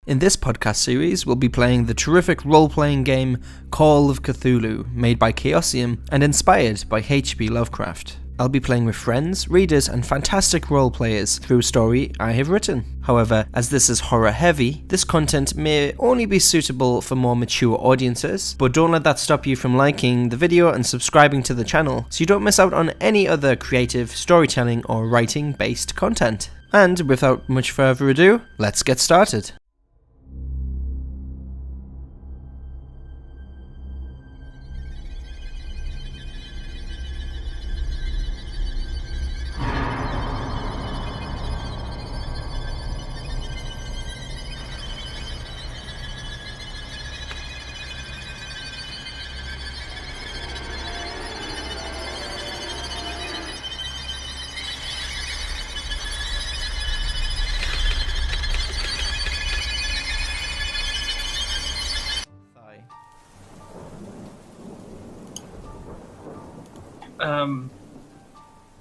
In this podcast series, we'll be playing the terrific role-playing game Call of Cthulhu, made by Chaosium and inspired by H.P. Lovecraft. I'll be playing with friends, readers, and fantastic role players through a story I have written. However, as this is horror heavy, this content may only be suitable for more mature audiences, but don't let that stop you from liking the video and subscribing to the channel so you don't miss out on any other creative storytelling or writing based content. And without much further ado, let's get started.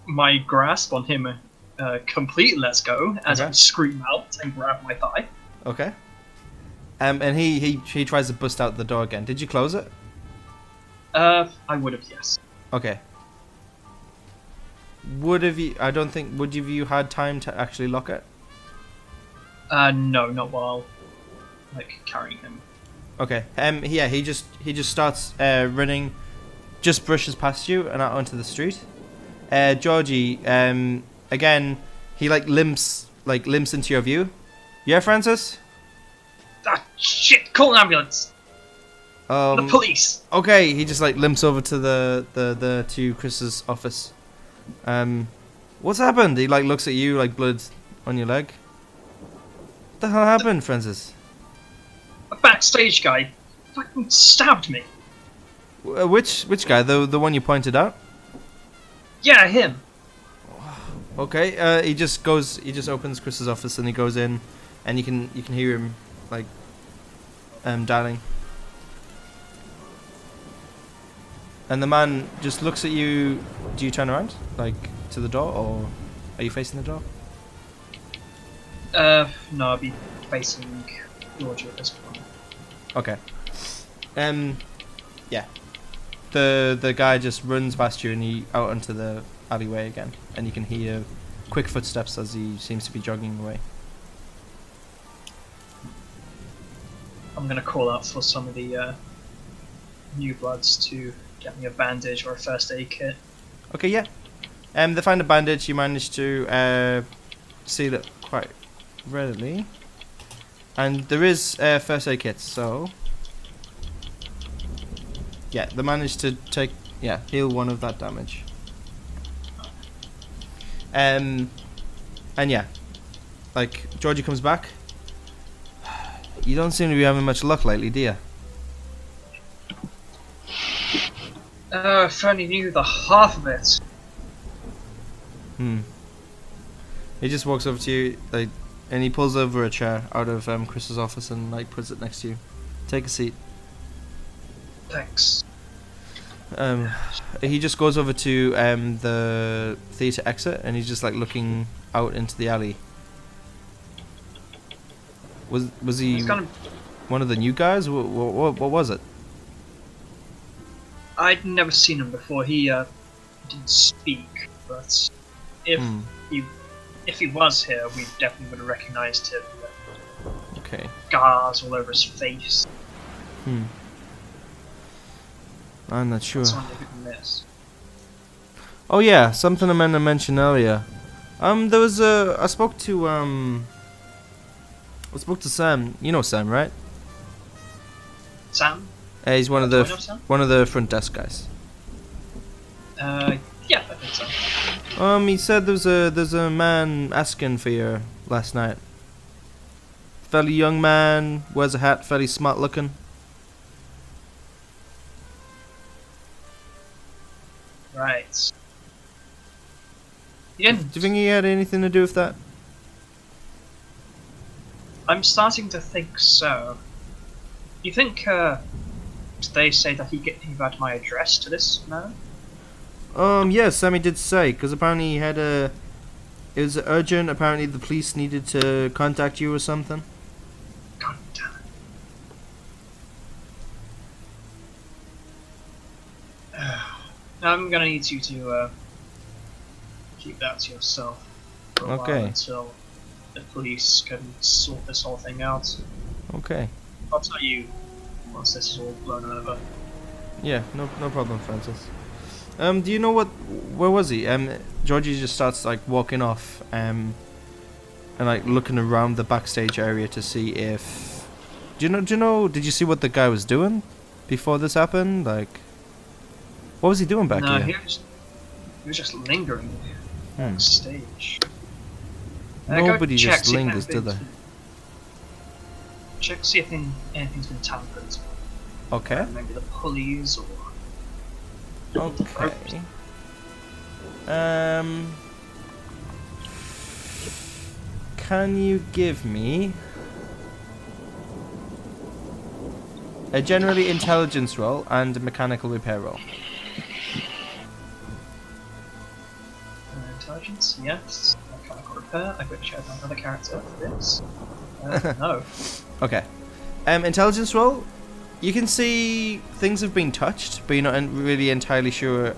My grasp on him completely lets go as I scream out and grab my thigh. Okay. And he tries to bust out the door again. Did you close it? I would have, yes. Okay. Would have you had time to actually lock it? No, not while carrying him. Okay. Yeah, he just starts running, just brushes past you and out onto the street. Georgie, again, he limps into your view. Yeah, Francis? Ah, shit! Call an ambulance! The police! Okay, he just limps over to to Chris's office. What's happened? He looks at you blood on your leg. What the hell happened, Francis? A backstage guy fucking stabbed me. Which guy? The one you pointed out? Yeah, him. Okay. He just opens Chris's office and he goes in, and you can hear him dialing. And the man just looks at you. Do you turn around to the door, or are you facing the door? No, I'll be facing Georgia at this point. Okay. Yeah. The guy just runs past you and he out onto the alleyway again, and you can hear quick footsteps as he seems to be jogging away. I'm gonna call out for some of the new bloods to get me a bandage or a first aid kit. Okay, yeah. They find a bandage. You manage to seal it quite readily, and there is first aid kits. So yeah, they managed to heal one of that damage. And yeah, Georgie comes back. You don't seem to be having much luck lately, do you? If I only knew the half of it. He just walks over to you, and he pulls over a chair out of Chris's office and puts it next to you. Take a seat. Thanks. He just goes over to the theatre exit, and he's just looking out into the alley. Was he one of the new guys? What was it? I'd never seen him before. He didn't speak, but if he was here, we definitely would have recognized him. Okay. Scars all over his face. I'm not sure. Miss. Oh yeah, something I meant to mention earlier. There was I spoke to Sam. You know Sam, right? Sam? He's one of the front desk guys. Yeah, I think so. He said there's a man asking for you last night. Fairly young man, wears a hat, fairly smart looking. Right. Do you think he had anything to do with that? I'm starting to think so. You think, did they say that he got my address to this man? Yes, Sammy did say, because apparently he had a It was urgent. Apparently the police needed to contact you or something. God I'm gonna need you to keep that to yourself for a while until the police can sort this whole thing out. Okay. I'll tell you once this is all blown over. Yeah, no problem, Francis. Do you know where was he? Georgie just starts like walking off, and like looking around the backstage area to see if. Did you see what the guy was doing before this happened? Like, what was he doing back here? No, he was just lingering backstage. Nobody just lingers, do they? Check, see if anything's been tampered. Okay. Maybe the pulleys or. Okay. Can you give me a generally intelligence roll and a mechanical repair roll? Intelligence, yes. Mechanical repair. I could check another character for this. No. Okay. Intelligence roll. You can see things have been touched, but you're not really entirely sure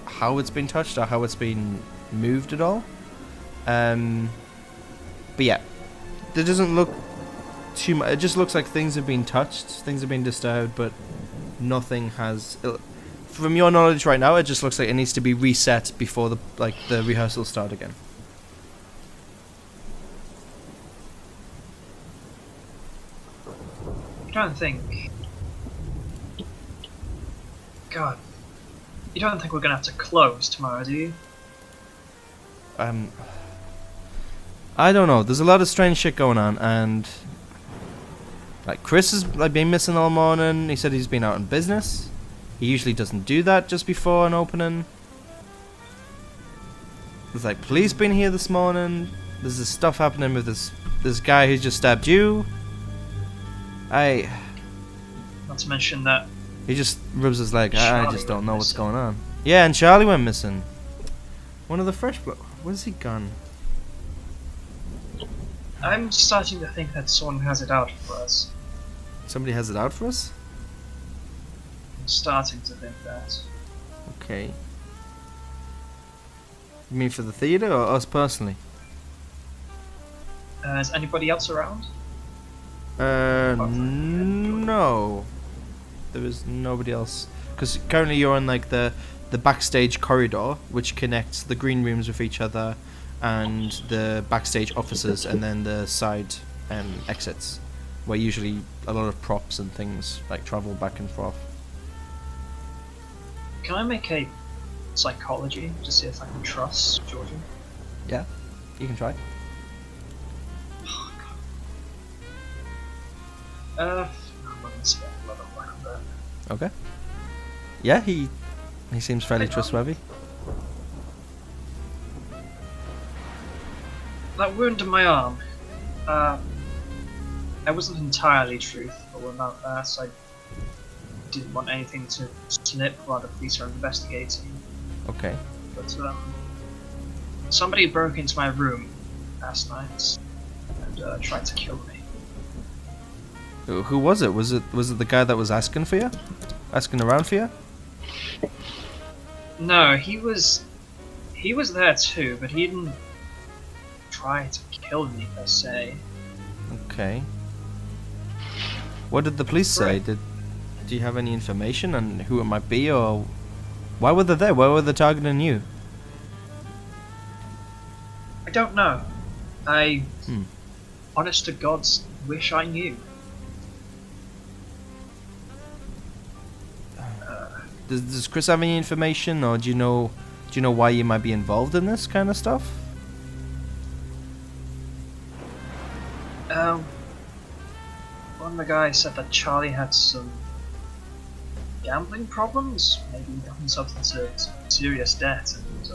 how it's been touched or how it's been moved at all. But yeah, there doesn't look too much. It just looks like things have been touched, things have been disturbed, but nothing has. From your knowledge right now, it just looks like it needs to be reset before the rehearsals start again. I'm trying to think. God, you don't think we're gonna have to close tomorrow, do you? I don't know. There's a lot of strange shit going on, and like Chris has like been missing all morning. He said he's been out on business. He usually doesn't do that just before an opening. There's like police been here this morning. There's this stuff happening with this guy who just stabbed you. Not to mention that. He just rubs his leg. I just don't know what's going on. Yeah, and Charlie went missing. One of the fresh where's he gone? I'm starting to think that someone has it out for us. Somebody has it out for us? I'm starting to think that. Okay. You mean for the theatre or us personally? Is anybody else around? No. There is nobody else. Because currently you're on like the backstage corridor, which connects the green rooms with each other, and the backstage offices, and then the side exits, where usually a lot of props and things like travel back and forth. Can I make a psychology to see if I can trust Georgia? Yeah, you can try. Oh, God. I'm not gonna spend a lot of work on that. Okay. Yeah, he seems fairly trustworthy. That wound in my arm. I wasn't entirely truthful about that. I didn't want anything to slip while the police are investigating. Okay. But somebody broke into my room last night and tried to kill me. Who was it? Was it the guy that was asking for you? Asking around for you? No, he was there too, but he didn't try to kill me per se. Okay. What did the police say? Do you have any information on who it might be, or why were they there? Why were they targeting you? I don't know. Honest to God, wish I knew. Does Chris have any information, or do you know why you might be involved in this kind of stuff? One of the guys said that Charlie had some gambling problems, maybe got himself into serious debt and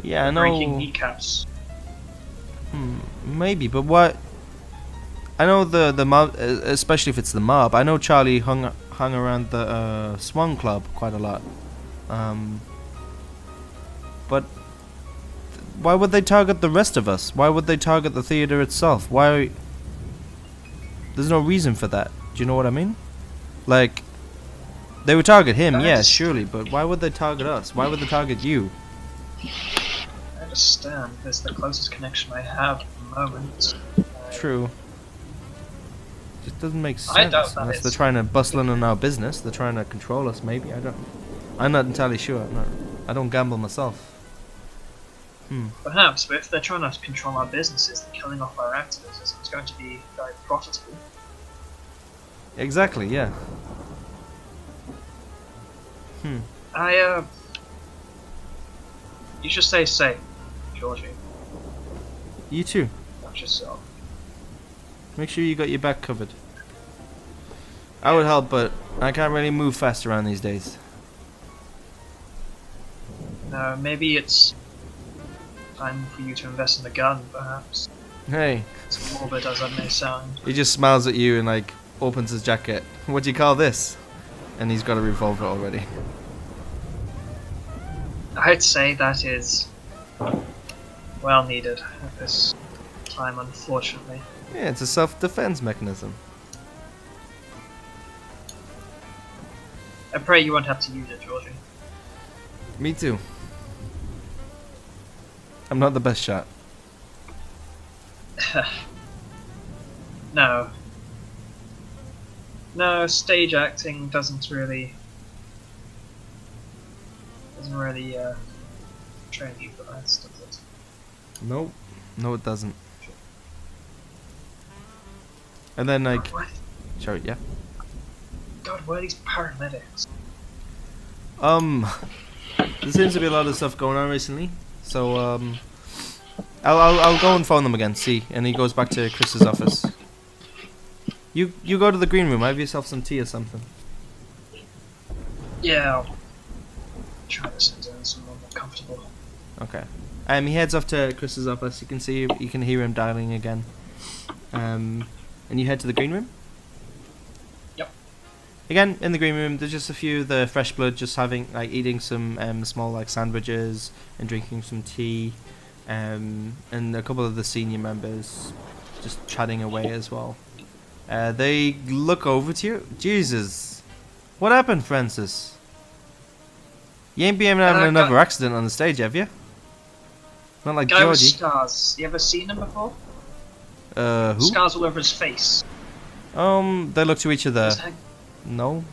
yeah, I know. breaking kneecaps. Maybe, but what? I know the mob, especially if it's the mob. I know Charlie hung around the Swan Club quite a lot. But why would they target the rest of us? Why would they target the theater itself? Why? There's no reason for that. Do you know what I mean? Like, They would target him, I yes, understand. surely, but why would they target us? Why would they target you? I understand. It's the closest connection I have at the moment. True. Just doesn't make sense. I doubt that Unless they're it's- trying to bustle in on our business. They're trying to control us, maybe. I'm not entirely sure. I don't gamble myself. Perhaps, but if they're trying to control our businesses, then killing off our actors is going to be very profitable. Exactly, yeah. You should stay safe, Georgie. You too. Watch yourself. Make sure you got your back covered. I would help, but I can't really move fast around these days. Maybe it's time for you to invest in a gun, perhaps. Hey. As morbid as that may sound. He just smiles at you and like opens his jacket. What do you call this? And he's got a revolver already. I'd say that is well needed at this time, unfortunately. Yeah, it's a self-defense mechanism. I pray you won't have to use it, Georgie. Me too. I'm not the best shot. No. No, stage acting doesn't really train you for that, does it? Nope. No, it doesn't. And then like, What? sorry, yeah. God, where are these paramedics? There seems to be a lot of stuff going on recently, so I'll go and phone them again. See, and he goes back to Chris's office. You go to the green room. Have yourself some tea or something. Yeah, I'll try to sit down somewhere more comfortable. Okay. He heads off to Chris's office. You can hear him dialing again. And you head to the green room. Yep. Again, in the green room, there's just a few of the fresh blood, just eating some small like sandwiches and drinking some tea, and a couple of the senior members just chatting away as well. They look over to you. Jesus, what happened, Francis? You ain't been having another accident on the stage, have you? Not like Guy with Georgie. scars. You ever seen him before? Who? Scars all over his face. They look to each other. No.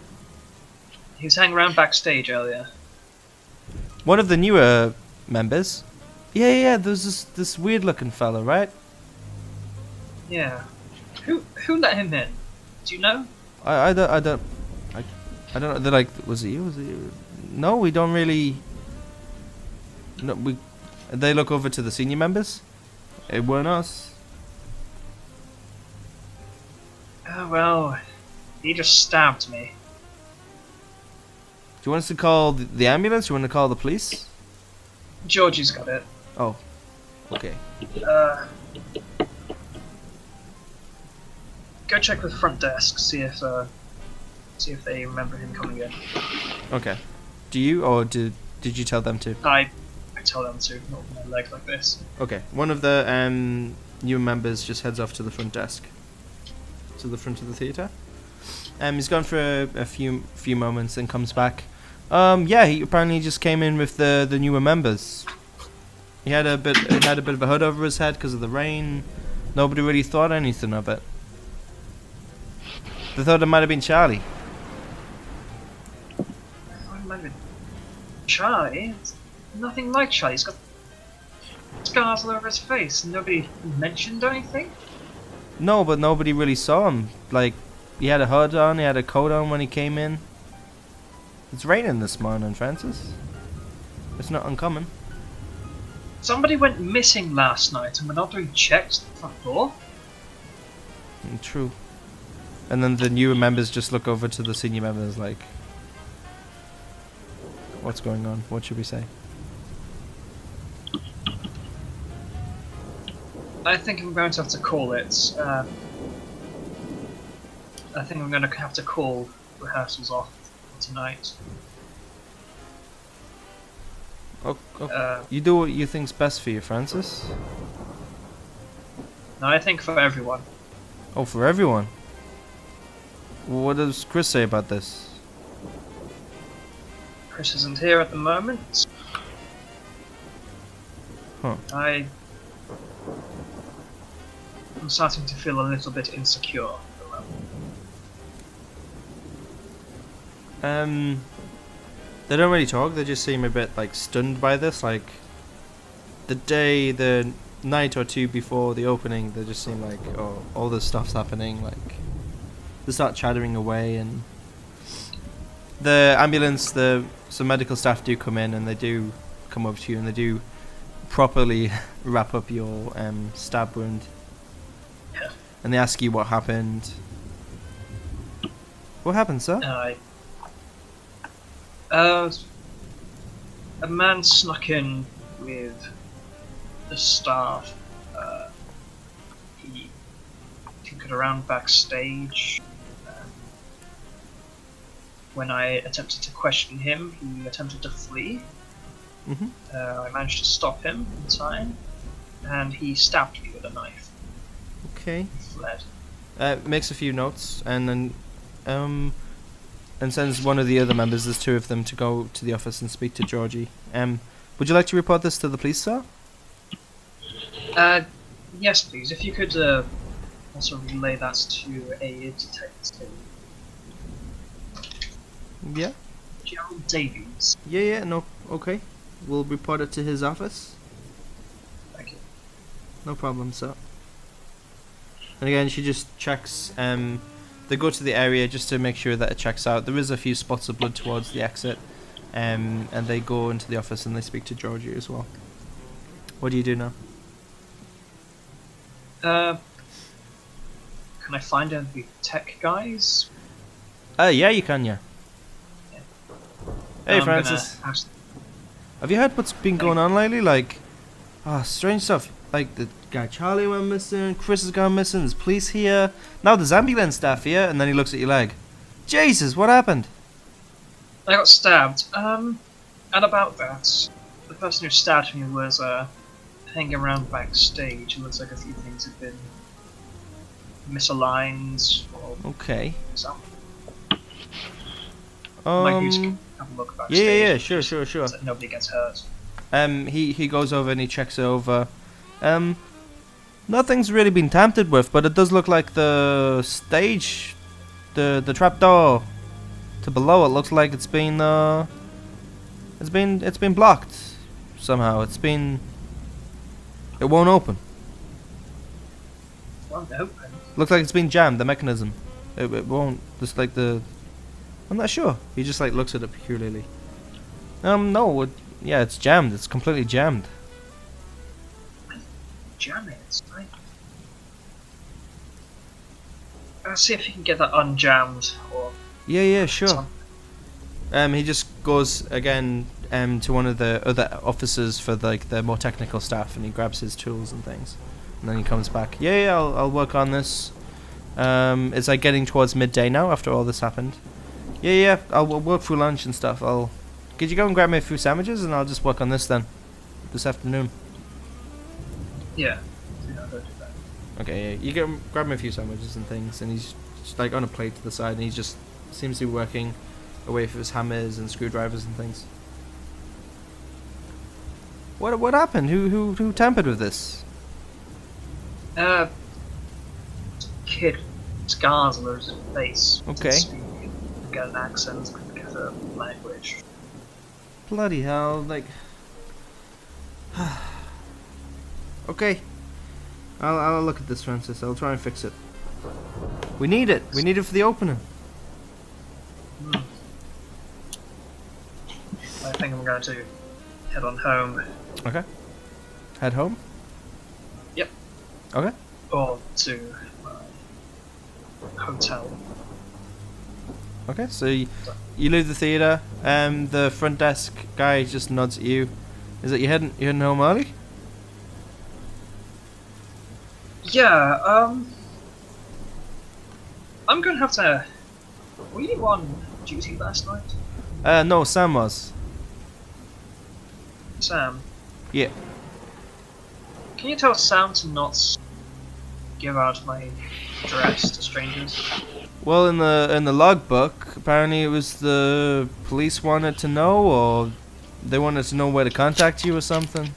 He was hanging around backstage earlier. One of the newer members. Yeah. There's this weird looking fella, right? Yeah. Who let him in? Do you know? I don't know. They're like, was it you? No, we don't really. No, we. They look over to the senior members. It weren't us. Oh well, he just stabbed me. Do you want us to call the ambulance? Do you want to call the police? Georgie's got it. Oh, okay. Go check with front desk. See if they remember him coming in. Okay. Do you, or did you tell them to? I tell them to, not with my leg like this. Okay. One of the new members just heads off to the front desk, to the front of the theater. He's gone for a few moments and comes back. Yeah, he apparently just came in with the newer members. He had a bit of a hood over his head because of the rain. Nobody really thought anything of it. They thought it might have been Charlie. I might have been Charlie. It's nothing like Charlie. He's got scars all over his face, and nobody mentioned anything. No, but nobody really saw him. Like, he had a hood on, he had a coat on when he came in. It's raining this morning, Francis. It's not uncommon. Somebody went missing last night, and we're not doing checks at the front door. True. And then the newer members just look over to the senior members like, what's going on? What should we say? I think I'm going to have to call it. I think I'm going to have to call rehearsals off tonight. You do what you think's best for you, Francis. No, I think for everyone. Oh, for everyone? What does Chris say about this? Chris isn't here at the moment. Huh. I'm starting to feel a little bit insecure at the moment. They don't really talk. They just seem a bit like stunned by this. Like the night or two before the opening, they just seem like, oh, all this stuff's happening. Like they start chattering away, and the ambulance, some medical staff do come in, and they do come up to you, and they do properly wrap up your stab wound, Yeah. and they ask you what happened. What happened, sir? A man snuck in with the staff. He tinkered around backstage. When I attempted to question him, he attempted to flee. Mm-hmm. I managed to stop him in time, and he stabbed me with a knife. Okay. He fled. Makes a few notes, and then and sends one of the other members, there's two of them, to go to the office and speak to Georgie. Would you like to report this to the police, sir? Yes, please. If you could also relay that to a detective. Yeah. Gerald Davies. Yeah, no, okay. We'll report it to his office. Thank you. No problem, sir. And again, she just checks, they go to the area just to make sure that it checks out. There is a few spots of blood towards the exit, and they go into the office and they speak to Georgie as well. What do you do now? Can I find any of the tech guys? Yeah, you can, yeah. Hey, I'm gonna Francis. ask- Have you heard what's been going on lately? Like, strange stuff. Like, the guy Charlie went missing, Chris has gone missing, there's police here. Now there's ambulance staff here, and then he looks at your leg. Jesus, what happened? I got stabbed. And about that, the person who stabbed me was hanging around backstage. It looks like a few things have been misaligned or Okay. something. Like you to have a look backstage. Yeah, sure. So that nobody gets hurt. He goes over and he checks it over. Nothing's really been tampered with, but it does look like the stage, the trapdoor to below. It looks like it's been blocked somehow. It won't open. Won't open. Looks like it's been jammed. The mechanism. It won't. Just like the. I'm not sure. He just like looks at it peculiarly. No. Yeah, it's jammed. It's completely jammed. Jam it. I'll see if you can get that unjammed or Yeah, sure. something. He just goes again to one of the other officers for like the more technical staff, and he grabs his tools and things, and then he comes back. Yeah, I'll work on this. It's like getting towards midday now after all this happened. Yeah, I'll work through lunch and stuff. Could you go and grab me a few sandwiches, and I'll just work on this then, this afternoon. Yeah, I'll go do that. Okay, yeah, you grab me a few sandwiches and things, and he's just like on a plate to the side, and he just seems to be working away for his hammers and screwdrivers and things. What happened? Who tampered with this? Kid, scars on his face. Okay. Didn't speak, couldn't get an accent, couldn't get a language. Bloody hell, like. Okay. I'll look at this, Francis. I'll try and fix it. We need it. We need it for the opening. I think I'm going to head on home. Okay. Head home? Yep. Okay. Or to my hotel. Okay, so you leave the theatre, the front desk guy just nods at you. Is it you heading home early? Yeah, I'm gonna have to... Were you on duty last night? No, Sam was. Sam? Yeah. Can you tell Sam to not give out my address to strangers? Well, in the logbook, apparently it was the police wanted to know, or they wanted to know where to contact you or something.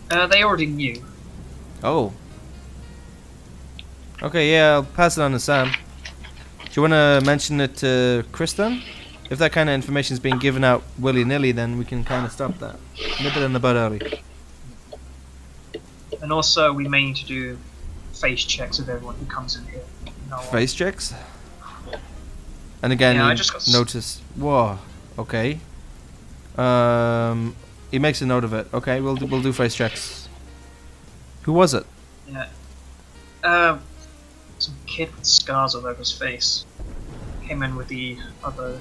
They already knew. Oh. Okay, yeah, I'll pass it on to Sam. Do you want to mention it to Chris then? If that kind of information is being given out willy-nilly, then we can kind of stop that. Nip it in the bud early. And also, we may need to do face checks of everyone who comes in here. Face checks? And again, Yeah, I you just got notice... Whoa, okay. He makes a note of it. Okay, we'll do face checks. Who was it? Yeah. Some kid with scars all over his face. Came in with the other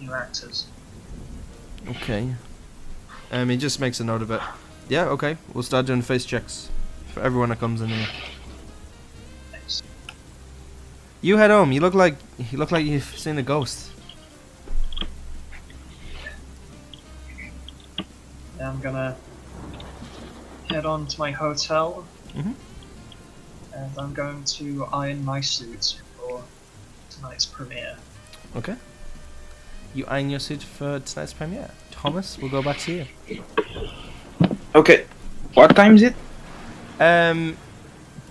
new actors. Okay. He just makes a note of it. Yeah, okay. We'll start doing face checks for everyone that comes in here. Thanks. You head home. You look like you've seen a ghost. Yeah, I'm gonna head on to my hotel. Mhm. And I'm going to iron my suit for tonight's premiere. Okay. You iron your suit for tonight's premiere. Thomas, we'll go back to you. Okay, what time is it?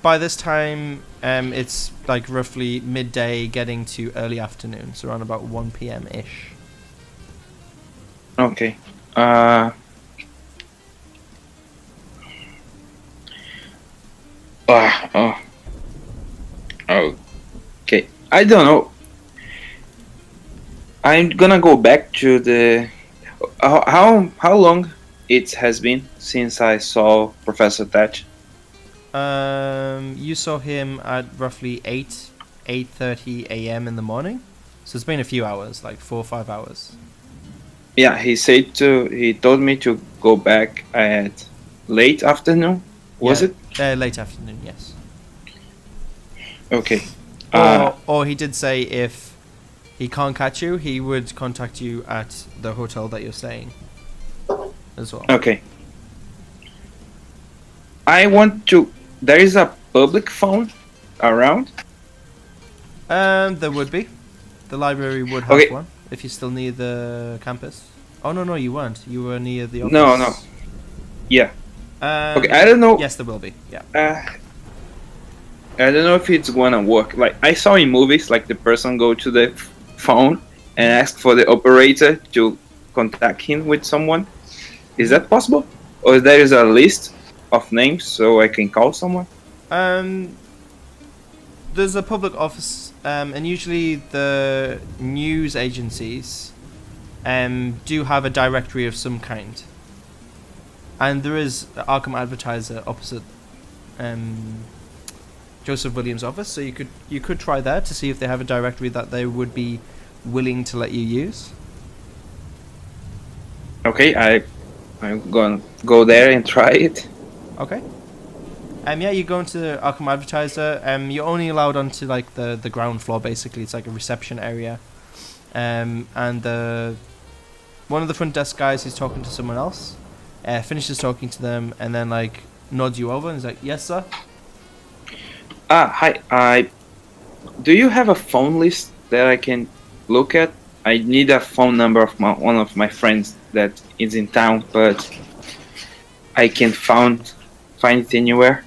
By this time, it's like roughly midday, getting to early afternoon, so around about 1 p.m. ish. Okay. Oh. Okay. I don't know. I'm gonna go back to the. How long it has been since I saw Professor Thatch? You saw him at roughly 8:30 a.m. in the morning, so it's been a few hours, like 4 or 5 hours. Yeah, he told me to go back at late afternoon. Was it? Late afternoon, yes. Okay. Or he did say if he can't catch you, he would contact you at the hotel that you're staying as well. Okay. There is a public phone around? There would be. The library would have Okay. one if you're still near the campus. Oh no, you weren't. You were near the office. No. Yeah. Okay, I don't know. Yes, there will be. Yeah. I don't know if it's gonna work. Like, I saw in movies, like, the person go to the phone and ask for the operator to contact him with someone. Is that possible? Or there is a list of names so I can call someone? There's a public office, and usually the news agencies do have a directory of some kind. And there is the Arkham Advertiser opposite Joseph Williams' office, so you could try there to see if they have a directory that they would be willing to let you use. Okay, I'm gonna go there and try it. Okay. Yeah, you go into Arkham Advertiser. You're only allowed onto like the ground floor. Basically, it's like a reception area. And one of the front desk guys is talking to someone else. Finishes talking to them and then like nods you over and is like, "Yes, sir." Hi. Do you have a phone list that I can look at? I need a phone number of one of my friends that is in town, but I can't find it anywhere.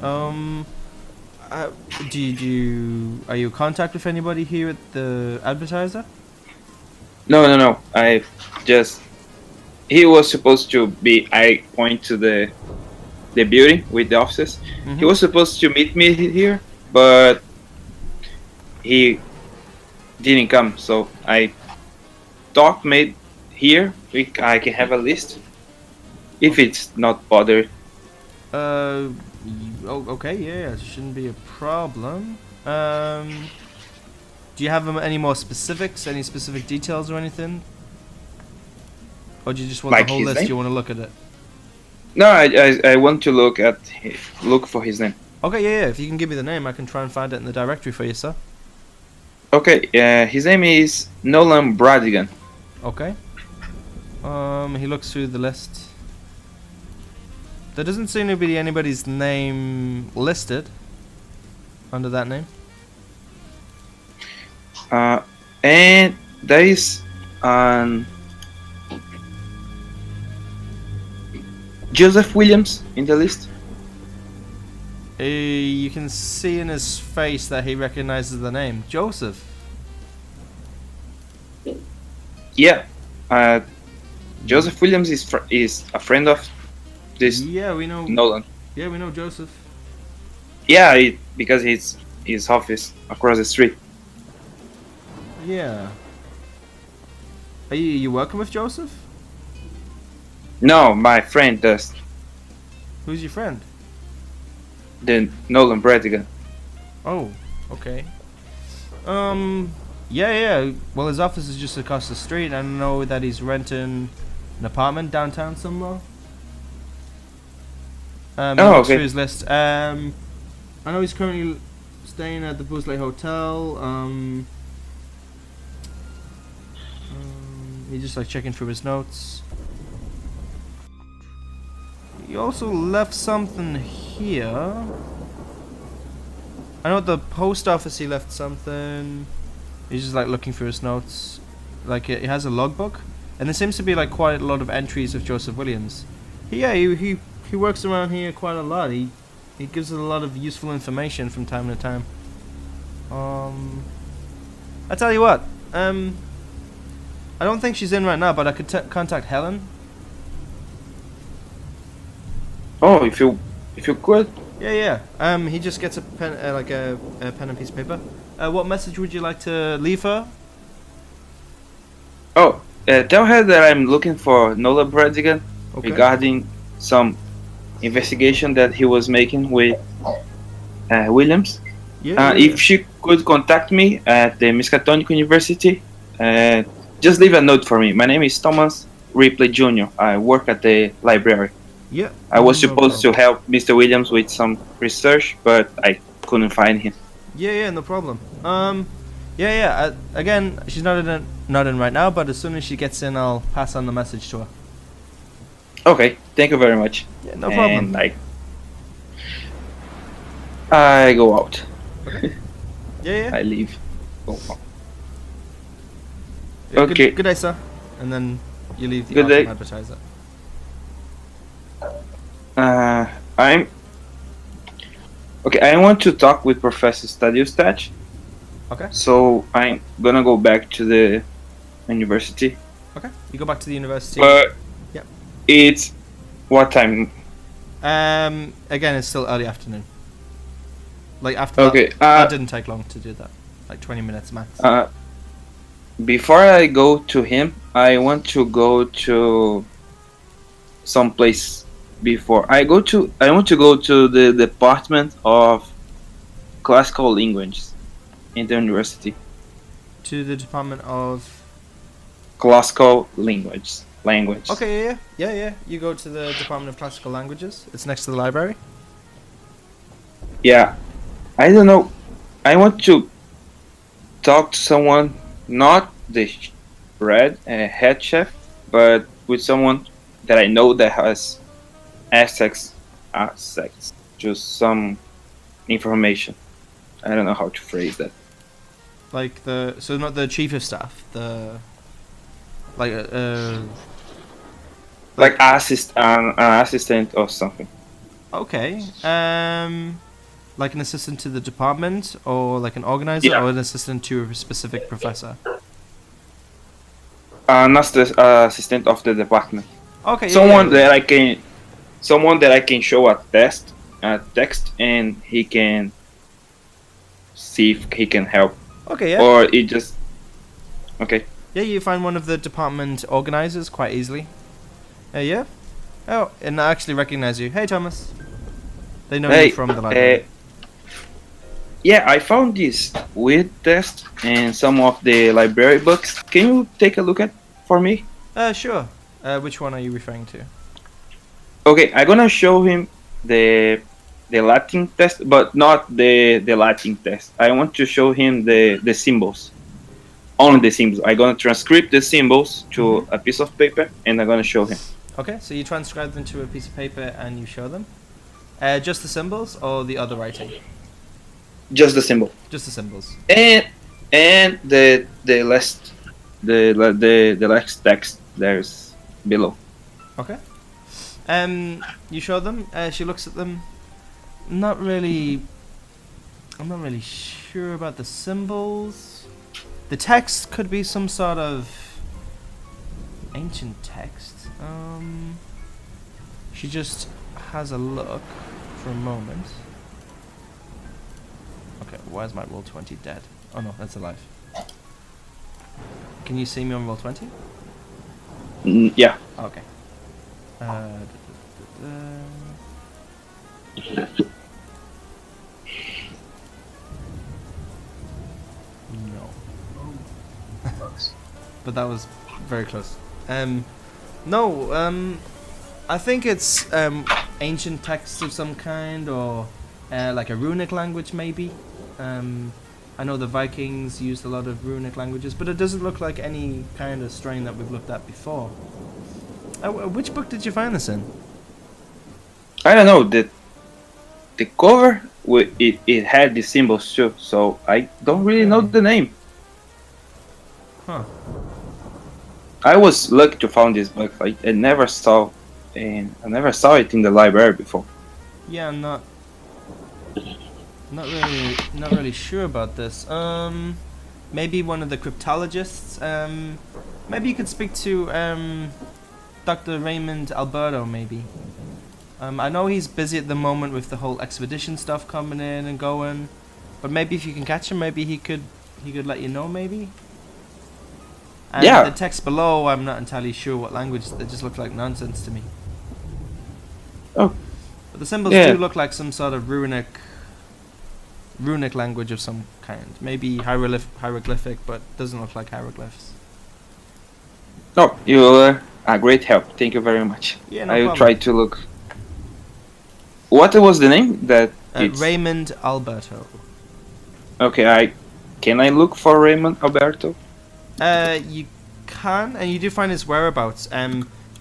Are you in contact with anybody here at the Advertiser? No. He was supposed to be. I point to the building with the offices. Mm-hmm. He was supposed to meet me here, but he didn't come. So I thought maybe here I can have a list, if it's not bothered. Okay, yeah, it shouldn't be a problem. Do you have any more specifics, any specific details or anything? Or do you just want Like the whole his list? name? You want to look at it? No, I want to look for his name. Okay, yeah. If you can give me the name, I can try and find it in the directory for you, sir. Okay, his name is Nolan Bradigan. Okay. He looks through the list. There doesn't seem to be anybody's name listed under that name. And there is Joseph Williams in the list. You can see in his face that he recognizes the name Joseph. Yeah, Joseph Williams is a friend of this Yeah, we know. Nolan. Yeah, we know Joseph. Yeah, because his office across the street. Yeah. Are you working with Joseph? No, my friend does. Who's your friend? The Nolan Bradigan. Oh, okay. Yeah. Well, his office is just across the street. I know that he's renting an apartment downtown somewhere. Okay. Through his list. I know he's currently staying at the Buzzley Hotel. He's just like checking through his notes. He also left something here. I know at the post office he left something. He's just like looking through his notes. Like he has a logbook, and there seems to be like quite a lot of entries of Joseph Williams. He works around here quite a lot. He gives us a lot of useful information from time to time. I tell you what. I don't think she's in right now, but I could contact Helen. Oh, if you could. Yeah. He just gets a pen, a pen and piece of paper. What message would you like to leave her? Oh, tell her that I'm looking for Nolan Bradigan regarding some investigation that he was making with Williams. Yeah. If she could contact me at the Miskatonic University, just leave a note for me. My name is Thomas Ripley Jr. I work at the library. Yeah. I was supposed to help Mr. Williams with some research, but I couldn't find him. Yeah, no problem. Again, she's not in right now, but as soon as she gets in, I'll pass on the message to her. Okay, thank you very much. Yeah, no problem. And I go out. Okay. Yeah. I leave. Go out. Yeah, Okay. Good day, sir. And then you leave the Good day. Arkham advertiser. I want to talk with Professor Stadiustach. Okay. So I'm gonna go back to the university. Okay. You go back to the university. But Yep. It's what time? Again, it's still early afternoon. Like after Okay. that didn't take long to do that. Like 20 minutes max. Before I go to him, I want to go to some place. I want to go to the Department of Classical Languages in the university. To the Department of... Classical language. Okay, yeah. You go to the Department of Classical Languages. It's next to the library. Yeah. I don't know. I want to talk to someone, not the head chef, but with someone that I know that has access to some information. I don't know how to phrase that. So not the chief of staff, an assistant or something. Okay. Like an assistant to the department, or like an organizer, or an assistant to a specific professor. Not the assistant of the department. Okay. Someone that I can show a text, and he can see if he can help. Okay. Yeah. Or it just. Okay. Yeah, you find one of the department organizers quite easily. Yeah. Oh, and I actually recognize you. Hey, Thomas. They know you from the library. Yeah, I found this weird test in some of the library books. Can you take a look at for me? Sure. Which one are you referring to? Okay, I'm gonna show him the Latin test, but not the Latin test. I want to show him the symbols. Only the symbols. I'm gonna transcribe the symbols to a piece of paper, and I'm gonna show him. Okay, so you transcribe them to a piece of paper and you show them. Just the symbols or the other writing? Just the symbol. Just the symbols. And the last text there's below. Okay. You show them. She looks at them. I'm not really sure about the symbols. The text could be some sort of ancient text. She just has a look for a moment. Okay, why is my roll 20 dead? Oh no, that's alive. Can you see me on roll 20? Yeah. Okay. No. Close. But that was very close. No, I think it's ancient texts of some kind, or like a runic language maybe. I know the Vikings used a lot of runic languages, but it doesn't look like any kind of strain that we've looked at before. Which book did you find this in? I don't know, the cover it had the symbols too, so I don't really know the name. Huh. I was lucky to find this book. I never saw it in the library before. Yeah, I'm not really sure about this. Maybe one of the cryptologists. Maybe you could speak to Dr. Raymond Alberto. Maybe. I know he's busy at the moment with the whole expedition stuff coming in and going, but maybe if you can catch him, maybe he could let you know. Maybe. And Yeah. the text below, I'm not entirely sure what language. They just look like nonsense to me. Oh. But the symbols Yeah. do look like some sort of runic language of some kind. Maybe hieroglyphic, but doesn't look like hieroglyphs. Oh, you were a great help. Thank you very much. Yeah, no I will problem. try to look. What was the name that? Raymond Alberto. Okay, can I look for Raymond Alberto? You can, and you do find his whereabouts.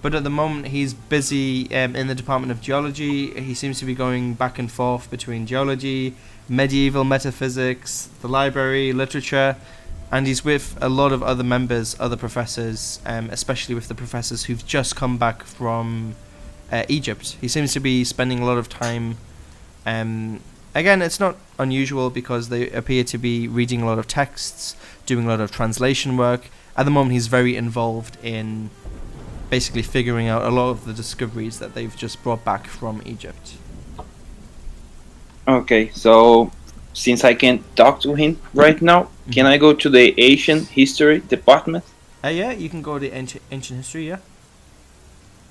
But at the moment he's busy in the Department of Geology. He seems to be going back and forth between geology, medieval metaphysics, the library, literature, and he's with a lot of other members, other professors, especially with the professors who've just come back from Egypt. He seems to be spending a lot of time. Again, it's not unusual because they appear to be reading a lot of texts, doing a lot of translation work. At the moment, he's very involved in basically figuring out a lot of the discoveries that they've just brought back from Egypt. Okay, so since I can't talk to him right now, can I go to the Ancient History department? Yeah, you can go to ancient history, yeah.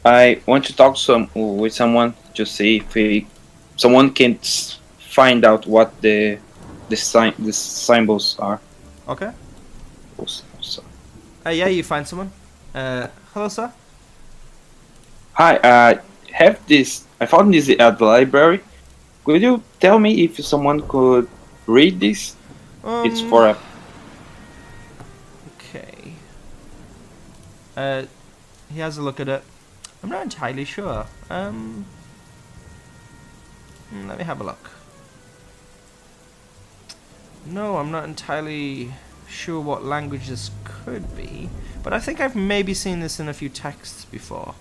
I want to talk with someone to see if someone can find out what the symbols are. Okay. So. Yeah, you find someone. Hello, sir. Hi, I found this at the library. Could you tell me if someone could read this? It's for a... Okay. He has a look at it. I'm not entirely sure. Let me have a look. No, I'm not entirely sure what language this could be, but I think I've maybe seen this in a few texts before.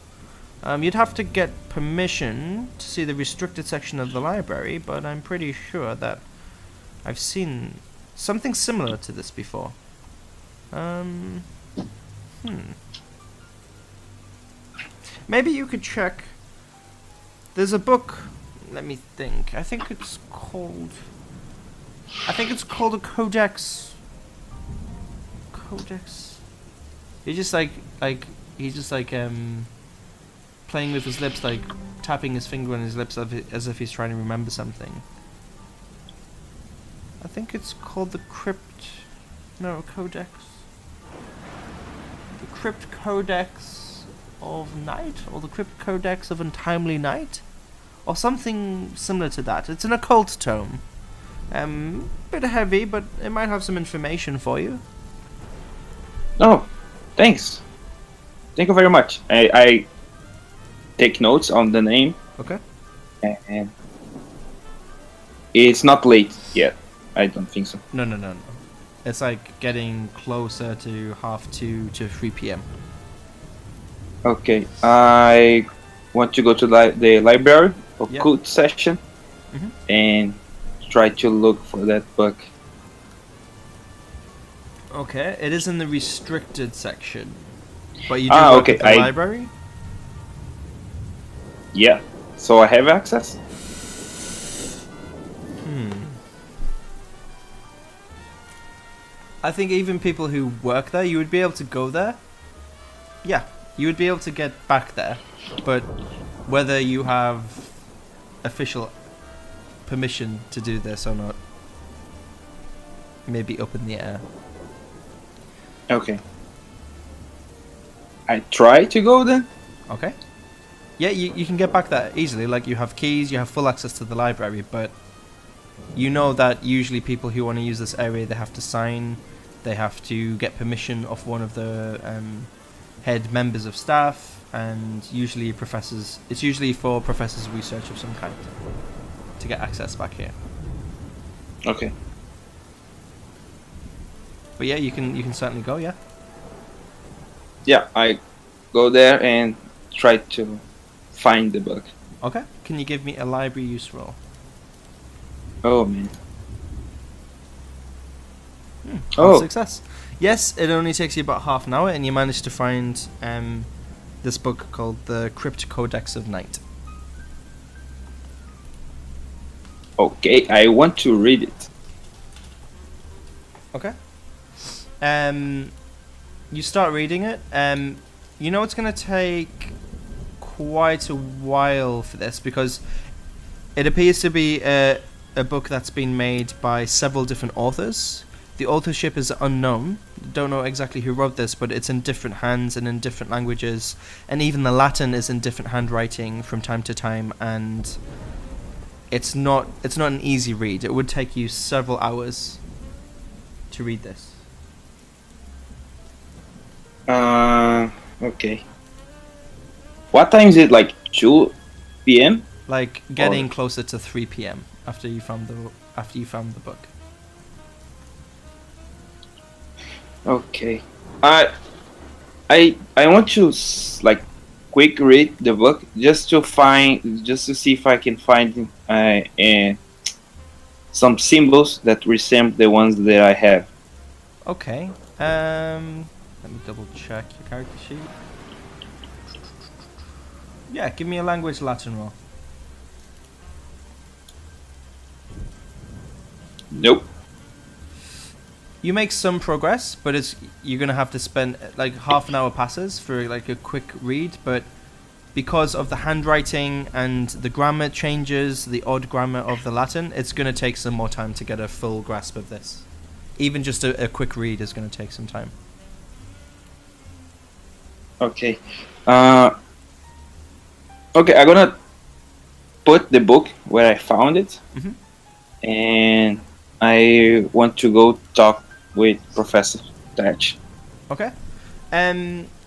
You'd have to get permission to see the restricted section of the library, but I'm pretty sure that I've seen something similar to this before. Maybe you could check. There's a book. Let me think. I think it's called a Codex. Codex. He's just playing with his lips, like tapping his finger on his lips as if he's trying to remember something. I think it's called the Codex. The Crypt Codex of Night, or the Crypt Codex of Untimely Night, or something similar to that. It's an occult tome. Bit heavy, but it might have some information for you. Oh, thanks. Thank you very much. take notes on the name, Okay. and it's not late yet. I don't think so. No. It's like getting closer to 2:30 to 3 p.m. Okay, I want to go to the library or Yep. code session Mhm. and try to look for that book. Okay, it is in the restricted section. But you do Ah, work okay, at the I- library? Yeah, so I have access. I think even people who work there, you would be able to go there. Yeah, you would be able to get back there. But whether you have official permission to do this or not may be up in the air. Okay. I try to go then. Okay. Yeah, you can get back there easily. Like, you have keys, you have full access to the library, but you know that usually people who want to use this area, they have to sign, they have to get permission of one of the head members of staff, and usually professors. It's usually for professors of research of some kind to get access back here. Okay. But yeah, you can certainly go. Yeah. Yeah, I go there and try to find the book. Okay. Can you give me a library use roll? Oh man. Oh, success. Yes, it only takes you about half an hour, and you manage to find this book called the Crypt Codex of Night. Okay, I want to read it. Okay. You start reading it. You know it's going to take quite a while for this because it appears to be a book that's been made by several different authors. The authorship is unknown. Don't know exactly who wrote this, but it's in different hands and in different languages, and even the Latin is in different handwriting from time to time, and it's not an easy read. It would take you several hours to read this. Okay. What time is it? Like 2 p.m. Like getting closer to 3 p.m. after you found the book. Okay. I want to like quick read the book just to see if I can find some symbols that resemble the ones that I have. Okay. Let me double check your character sheet. Yeah, give me a language Latin roll. Nope. You make some progress, but you're gonna have to spend like half an hour passes for like a quick read, but because of the handwriting and the grammar changes, the odd grammar of the Latin, it's gonna take some more time to get a full grasp of this. Even just a quick read is gonna take some time. Okay. Okay, I'm gonna put the book where I found it, Mhm. and I want to go talk with Professor Thatch. Okay.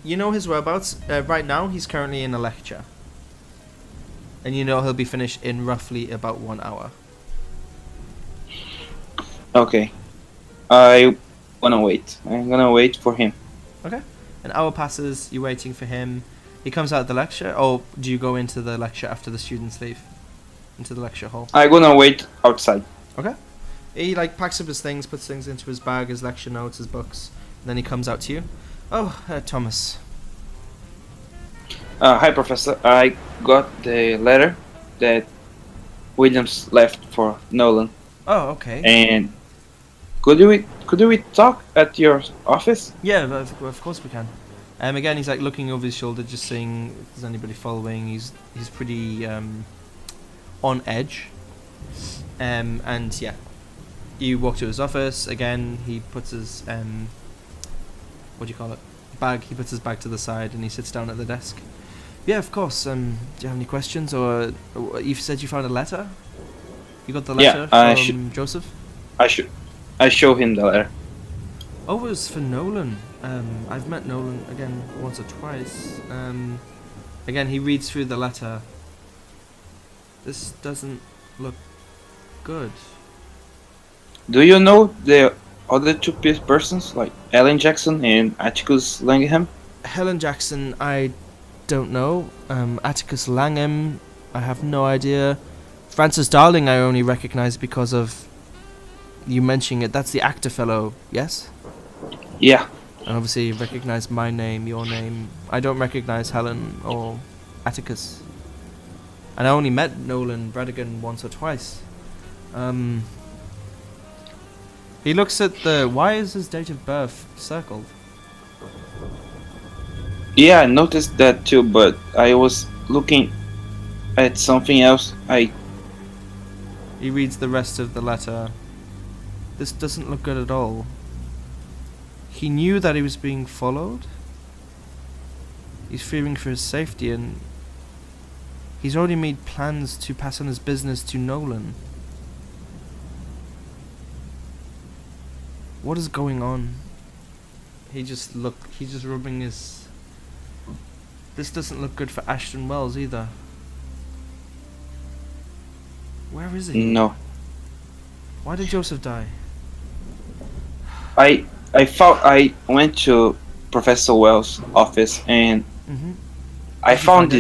You know his whereabouts. Right now, he's currently in a lecture. And you know he'll be finished in roughly about 1 hour. Okay. I wanna wait. I'm gonna wait for him. Okay. An hour passes, you're waiting for him. He comes out of the lecture, or do you go into the lecture after the students leave? Into the lecture hall? I'm gonna wait outside. Okay. He like packs up his things, puts things into his bag, his lecture notes, his books, and then he comes out to you. Oh, Thomas. Hi, Professor. I got the letter that Williams left for Nolan, Oh, okay. and could we talk at your office? Yeah, of course we can. Again, he's like looking over his shoulder, just seeing if there's anybody following. He's pretty on edge. And yeah, you walk to his office. Again, he puts his what do you call it? Bag. He puts his bag to the side and he sits down at the desk. Yeah, of course. Do you have any questions? Or you said you found a letter? You got the letter from Joseph? I show him the letter. Oh, it was for Nolan. I've met Nolan again once or twice. Again, he reads through the letter. This doesn't look good. Do you know the other two persons, like Ellen Jackson and Atticus Langham? Helen Jackson, I don't know. Atticus Langham, I have no idea. Francis Darling, I only recognize because of you mentioning it. That's the actor fellow, yes? Yeah. And obviously you recognize my name, your name. I don't recognize Helen or Atticus. And I only met Nolan Bredigan once or twice. He looks at the... Why is his date of birth circled? Yeah, I noticed that too, but I was looking at something else. He reads the rest of the letter. This doesn't look good at all. He knew that he was being followed. He's fearing for his safety, and he's already made plans to pass on his business to Nolan. What is going on? He's just rubbing his... This doesn't look good for Ashton Wells either. Where is he? No. Why did Joseph die? I went to Professor Wells' office and Mm-hmm. I found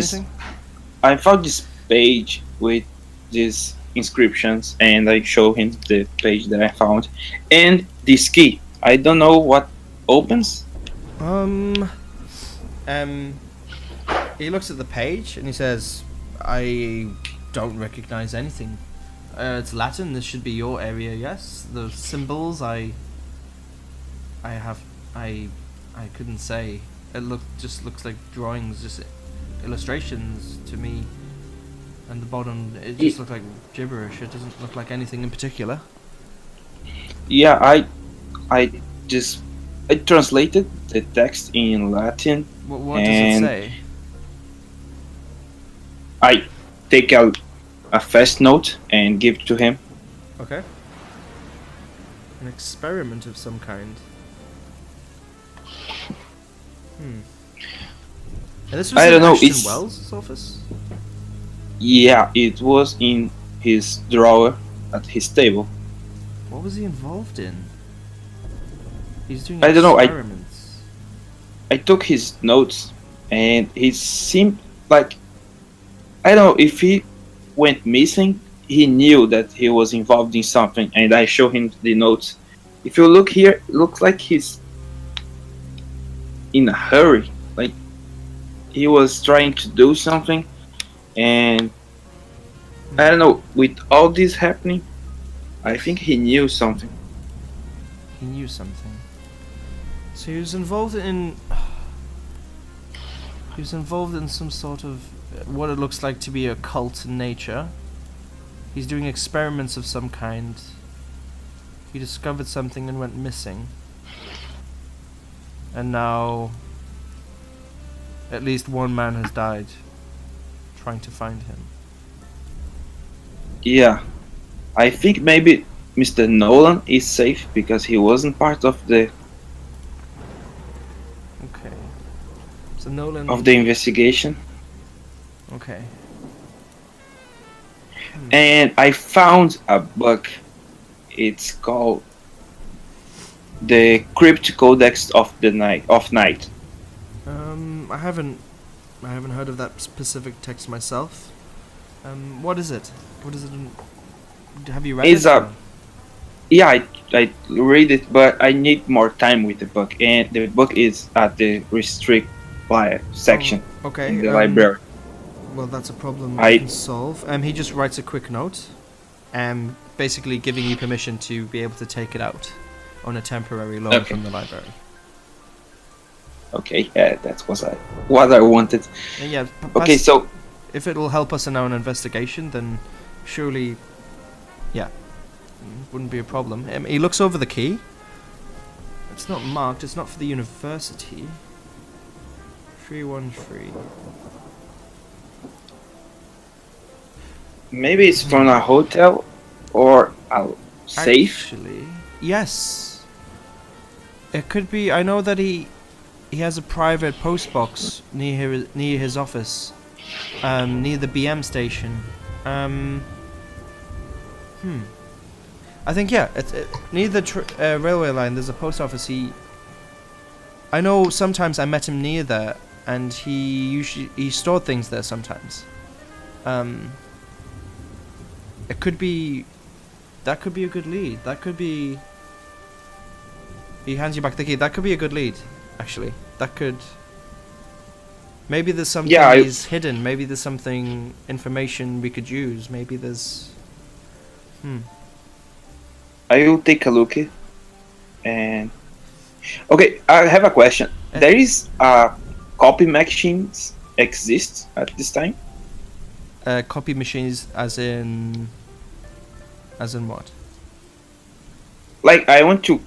this page with these inscriptions, and I show him the page that I found and this key. I don't know what opens. He looks at the page and he says, I don't recognize anything. It's Latin, this should be your area, yes? The symbols I couldn't say. It just looks like drawings, just illustrations to me. And the bottom, it just looks like gibberish. It doesn't look like anything in particular. Yeah, I translated the text in Latin. What does it say? I take a first note and give it to him. Okay. An experiment of some kind. And this was I in don't know, Ashton it's- Wells' office? Yeah, it was in his drawer at his table. What was he involved in? He's doing I don't know, experiments. I took his notes and he seemed like, I don't know, if he went missing, he knew that he was involved in something, and I show him the notes. If you look here, it looks like he's in a hurry, like he was trying to do something, and I don't know, with all this happening, I think he knew something. He knew something. So he was involved in... He was involved in some sort of... what it looks like to be a cult in nature. He's doing experiments of some kind. He discovered something and went missing. And now... at least one man has died trying to find him. Yeah, I think maybe Mr. Nolan is safe because he wasn't part of the Okay. So Nolan... investigation. Okay. And I found a book. It's called the Crypt Codex of the Night. I haven't heard of that specific text myself. What is it? What is it? Have you read It's it? a- Yeah, I read it, but I need more time with the book. And the book is at the restrict section Okay. in the library. Well, that's a problem I- we can solve. He just writes a quick note, basically giving you permission to be able to take it out on a temporary loan Okay. from the library. Okay, yeah, that was what I wanted. And yeah. Okay, so if it will help us in our investigation, then surely, yeah, wouldn't be a problem. He looks over the key. It's not marked. It's not for the university. 313. maybe it's from a hotel or a safe. Actually, yes. It could be. I know that he he has a private post box near his office, near the BM station. I think it's near the railway line. There's a post office. I know sometimes I met him near there, and he stored things there sometimes. It could be. That could be a good lead. That could be. He hands you back the key. That could be a good lead, actually. That could. Maybe there's something he's hidden. Maybe there's something information we could use. Maybe there's. I will take a look. And okay, I have a question. There is copy machines exist at this time? Copy machines, as in what? Like, I want to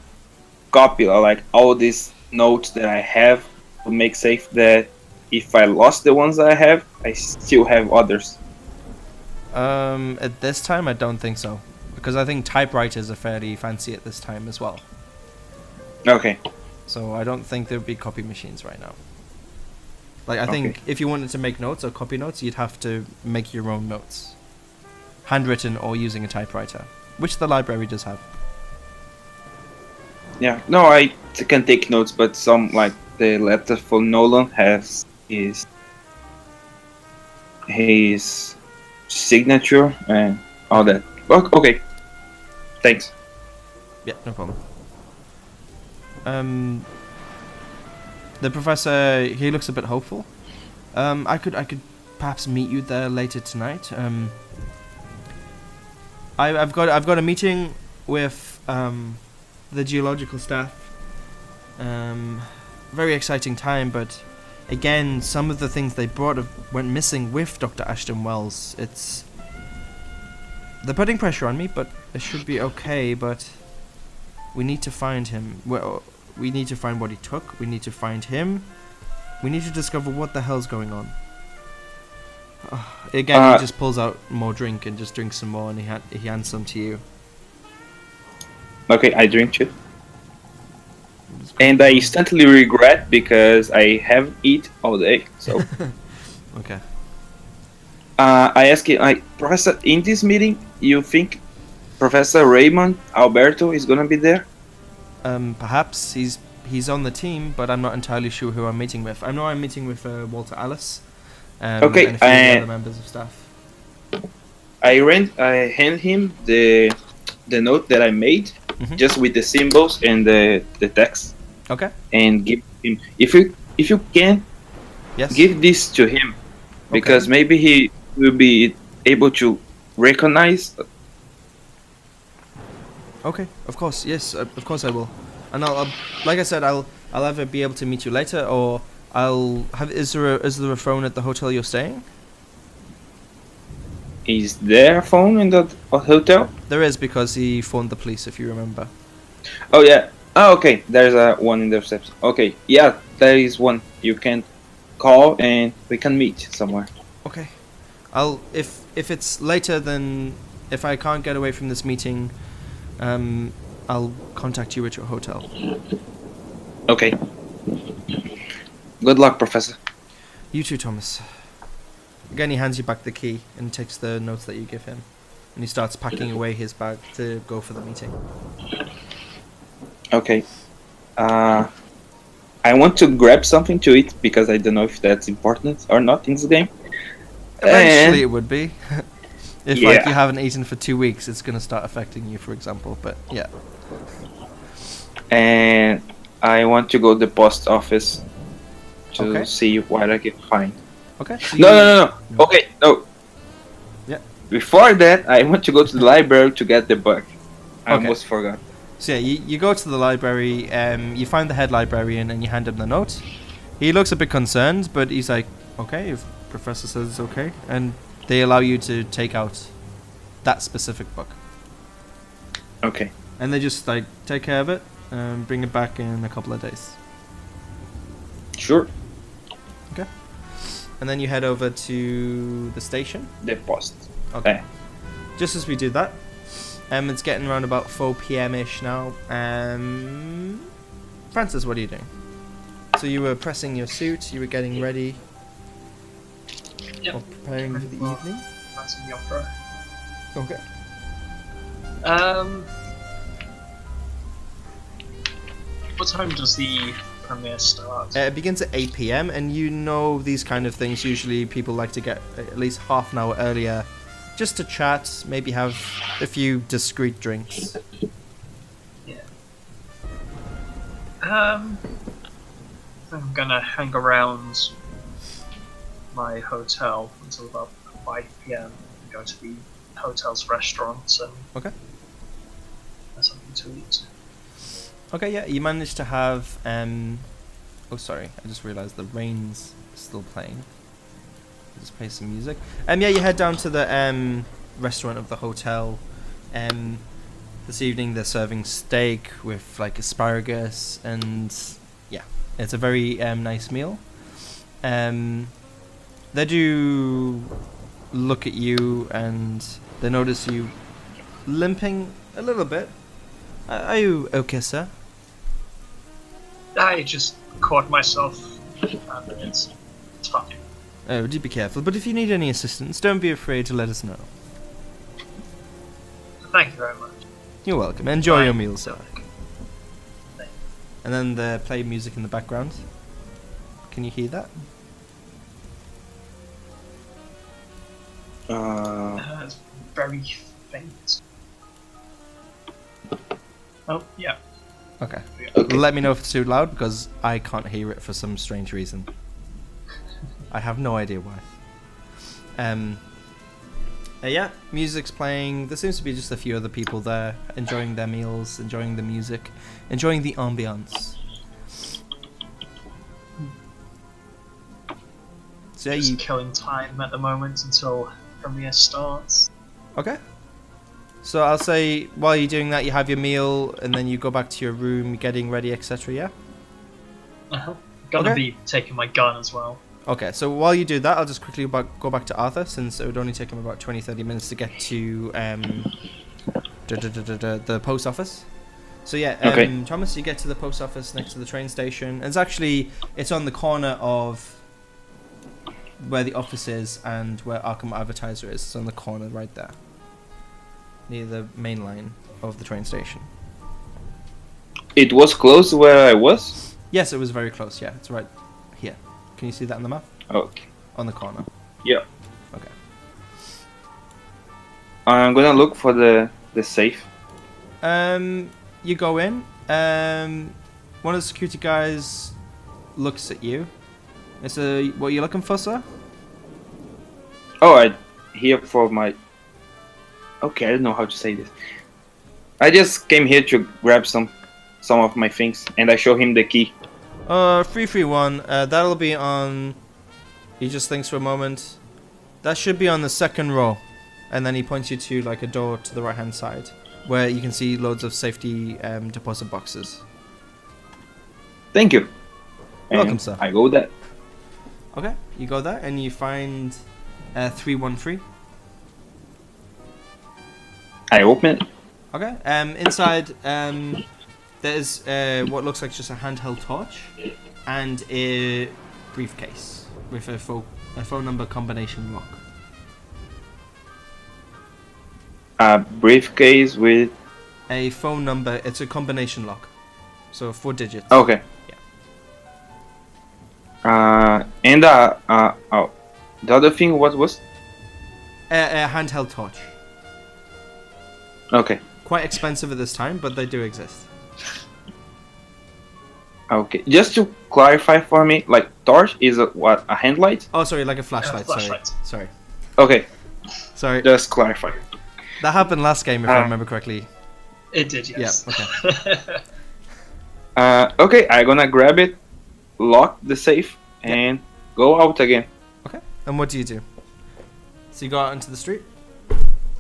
copy like all these notes that I have to make safe that if I lost the ones I have, I still have others. At this time, I don't think so, because I think typewriters are fairly fancy at this time as well. Okay. So I don't think there would be copy machines right now. Like, I think if you wanted to make notes or copy notes, you'd have to make your own notes. Handwritten or using a typewriter, which the library does have. Yeah, no, I can take notes, but some, like the letter for Nolan, has his signature and all that. Okay, thanks. Yeah, no problem. The professor, he looks a bit hopeful. I could perhaps meet you there later tonight. I've got a meeting with the geological staff. Very exciting time, but again, some of the things they brought went missing with Dr. Ashton Wells. They're putting pressure on me, but it should be okay. But we need to find him. Well, we need to find what he took. We need to find him. We need to discover what the hell's going on. Again, he just pulls out more drink and just drinks some more, and he hands some to you. Okay, I drink it. And I instantly regret because I haven't eaten all day. So. Okay. I ask you, Professor, in this meeting, you think Professor Raymond Alberto is gonna be there? Perhaps he's on the team, but I'm not entirely sure who I'm meeting with. I know I'm meeting with Walter Alice. Okay, and a few of the other members of staff. I hand him the note that I made, just with the symbols and the text. Okay. And give him, if you can, give this to him, because maybe he will be able to recognize. Okay, of course, yes, of course I will. And I'll like I said, I'll either be able to meet you later, or I'll have. Is there a phone at the hotel you're staying? Is there a phone in the hotel? There is, because he phoned the police, if you remember. Oh yeah. Oh, okay. There's one in the reception. Okay. Yeah, there is one. You can call and we can meet somewhere. Okay. If it's later, then if I can't get away from this meeting, I'll contact you at your hotel. Okay. Good luck, Professor. You too, Thomas. Again, he hands you back the key and takes the notes that you give him. And he starts packing away his bag to go for the meeting. Okay. I want to grab something to eat because I don't know if that's important or not in the game. Eventually it would be. If you haven't eaten for 2 weeks, it's going to start affecting you, for example. But yeah. And I want to go to the post office to see what I can find. Okay. So No. Okay, no. Yeah. Before that, I want to go to the library to get the book. I almost forgot. So yeah, you go to the library, you find the head librarian and you hand him the note. He looks a bit concerned, but he's like, okay, if Professor says it's okay. And they allow you to take out that specific book. Okay. And they just like take care of it and bring it back in a couple of days. Sure. Okay. And then you head over to the station. The post. Okay. Just as we do that, it's getting around about 4 p.m. ish now. Francis, what are you doing? So So you were pressing your suit, you were getting ready, Yep. or preparing for the evening? That's in the opera. Okay. What time does the premiere start? It begins at 8 p.m. and you know these kind of things, usually people like to get at least half an hour earlier just to chat, maybe have a few discreet drinks. Yeah. I'm gonna hang around my hotel until about 5 p.m. and go to the hotel's restaurant and Okay. have something to eat. Okay, yeah, you managed to have, oh sorry, I just realised the rain's still playing. I'll just play some music. Yeah, you head down to the restaurant of the hotel. This evening they're serving steak with like asparagus, and yeah, it's a very nice meal. They do look at you and they notice you limping a little bit. Are you okay, sir? I just caught myself and it's fine. Oh, do be careful. But if you need any assistance, don't be afraid to let us know. Thank you very much. You're welcome. Enjoy your Bye. meal, sir. Thank And then they play music in the background. Can you hear that? It's very faint. Oh, yeah. Okay. Okay. Let me know if it's too loud, because I can't hear it for some strange reason. I have no idea why. Yeah, music's playing. There seems to be just a few other people there, enjoying their meals, enjoying the music, enjoying the ambiance. So yeah, Just you... killing time at the moment until premiere starts. Okay. So I'll say, while you're doing that, you have your meal, and then you go back to your room, getting ready, etc., yeah? Gonna Okay. be taking my gun as well. Okay, so while you do that, I'll just quickly go back to Arthur, since it would only take him about 20-30 minutes to get to the post office. So yeah, Okay. Thomas, you get to the post office next to the train station. It's on the corner of where the office is and where Arkham Advertiser is. It's on the corner right there, near the main line of the train station. It was close to where I was? Yes, it was very close, yeah, it's right here. Can you see that on the map? Okay. On the corner. Yeah. Okay. I'm gonna look for the safe. You go in. One of the security guys looks at you. It's what are you looking for, sir? Oh, I here for my... Okay, I don't know how to say this. I just came here to grab some of my things, and I show him the key. 331. That'll be on. He just thinks for a moment. That should be on the second row, and then he points you to like a door to the right hand side, where you can see loads of safety deposit boxes. Thank you. You're welcome, And sir. I go there. Okay, you go there and you find 313. I open it. Okay. Inside, there's what looks like just a handheld torch and a briefcase with a phone number combination lock. A briefcase with... A phone number. It's a combination lock, so 4 digits. Okay. And oh, the other thing, what was? A handheld torch. Okay. Quite expensive at this time, but they do exist. Okay. Just to clarify for me, like torch is what, a hand light? Oh, sorry, like a flashlight. Flashlight. Sorry. Okay. Sorry. Just clarify. That happened last game, if I remember correctly. It did, yes. Yeah. Okay. Okay. I'm gonna grab it, lock the safe, and go out again. Okay. And what do you do? So you go out into the street.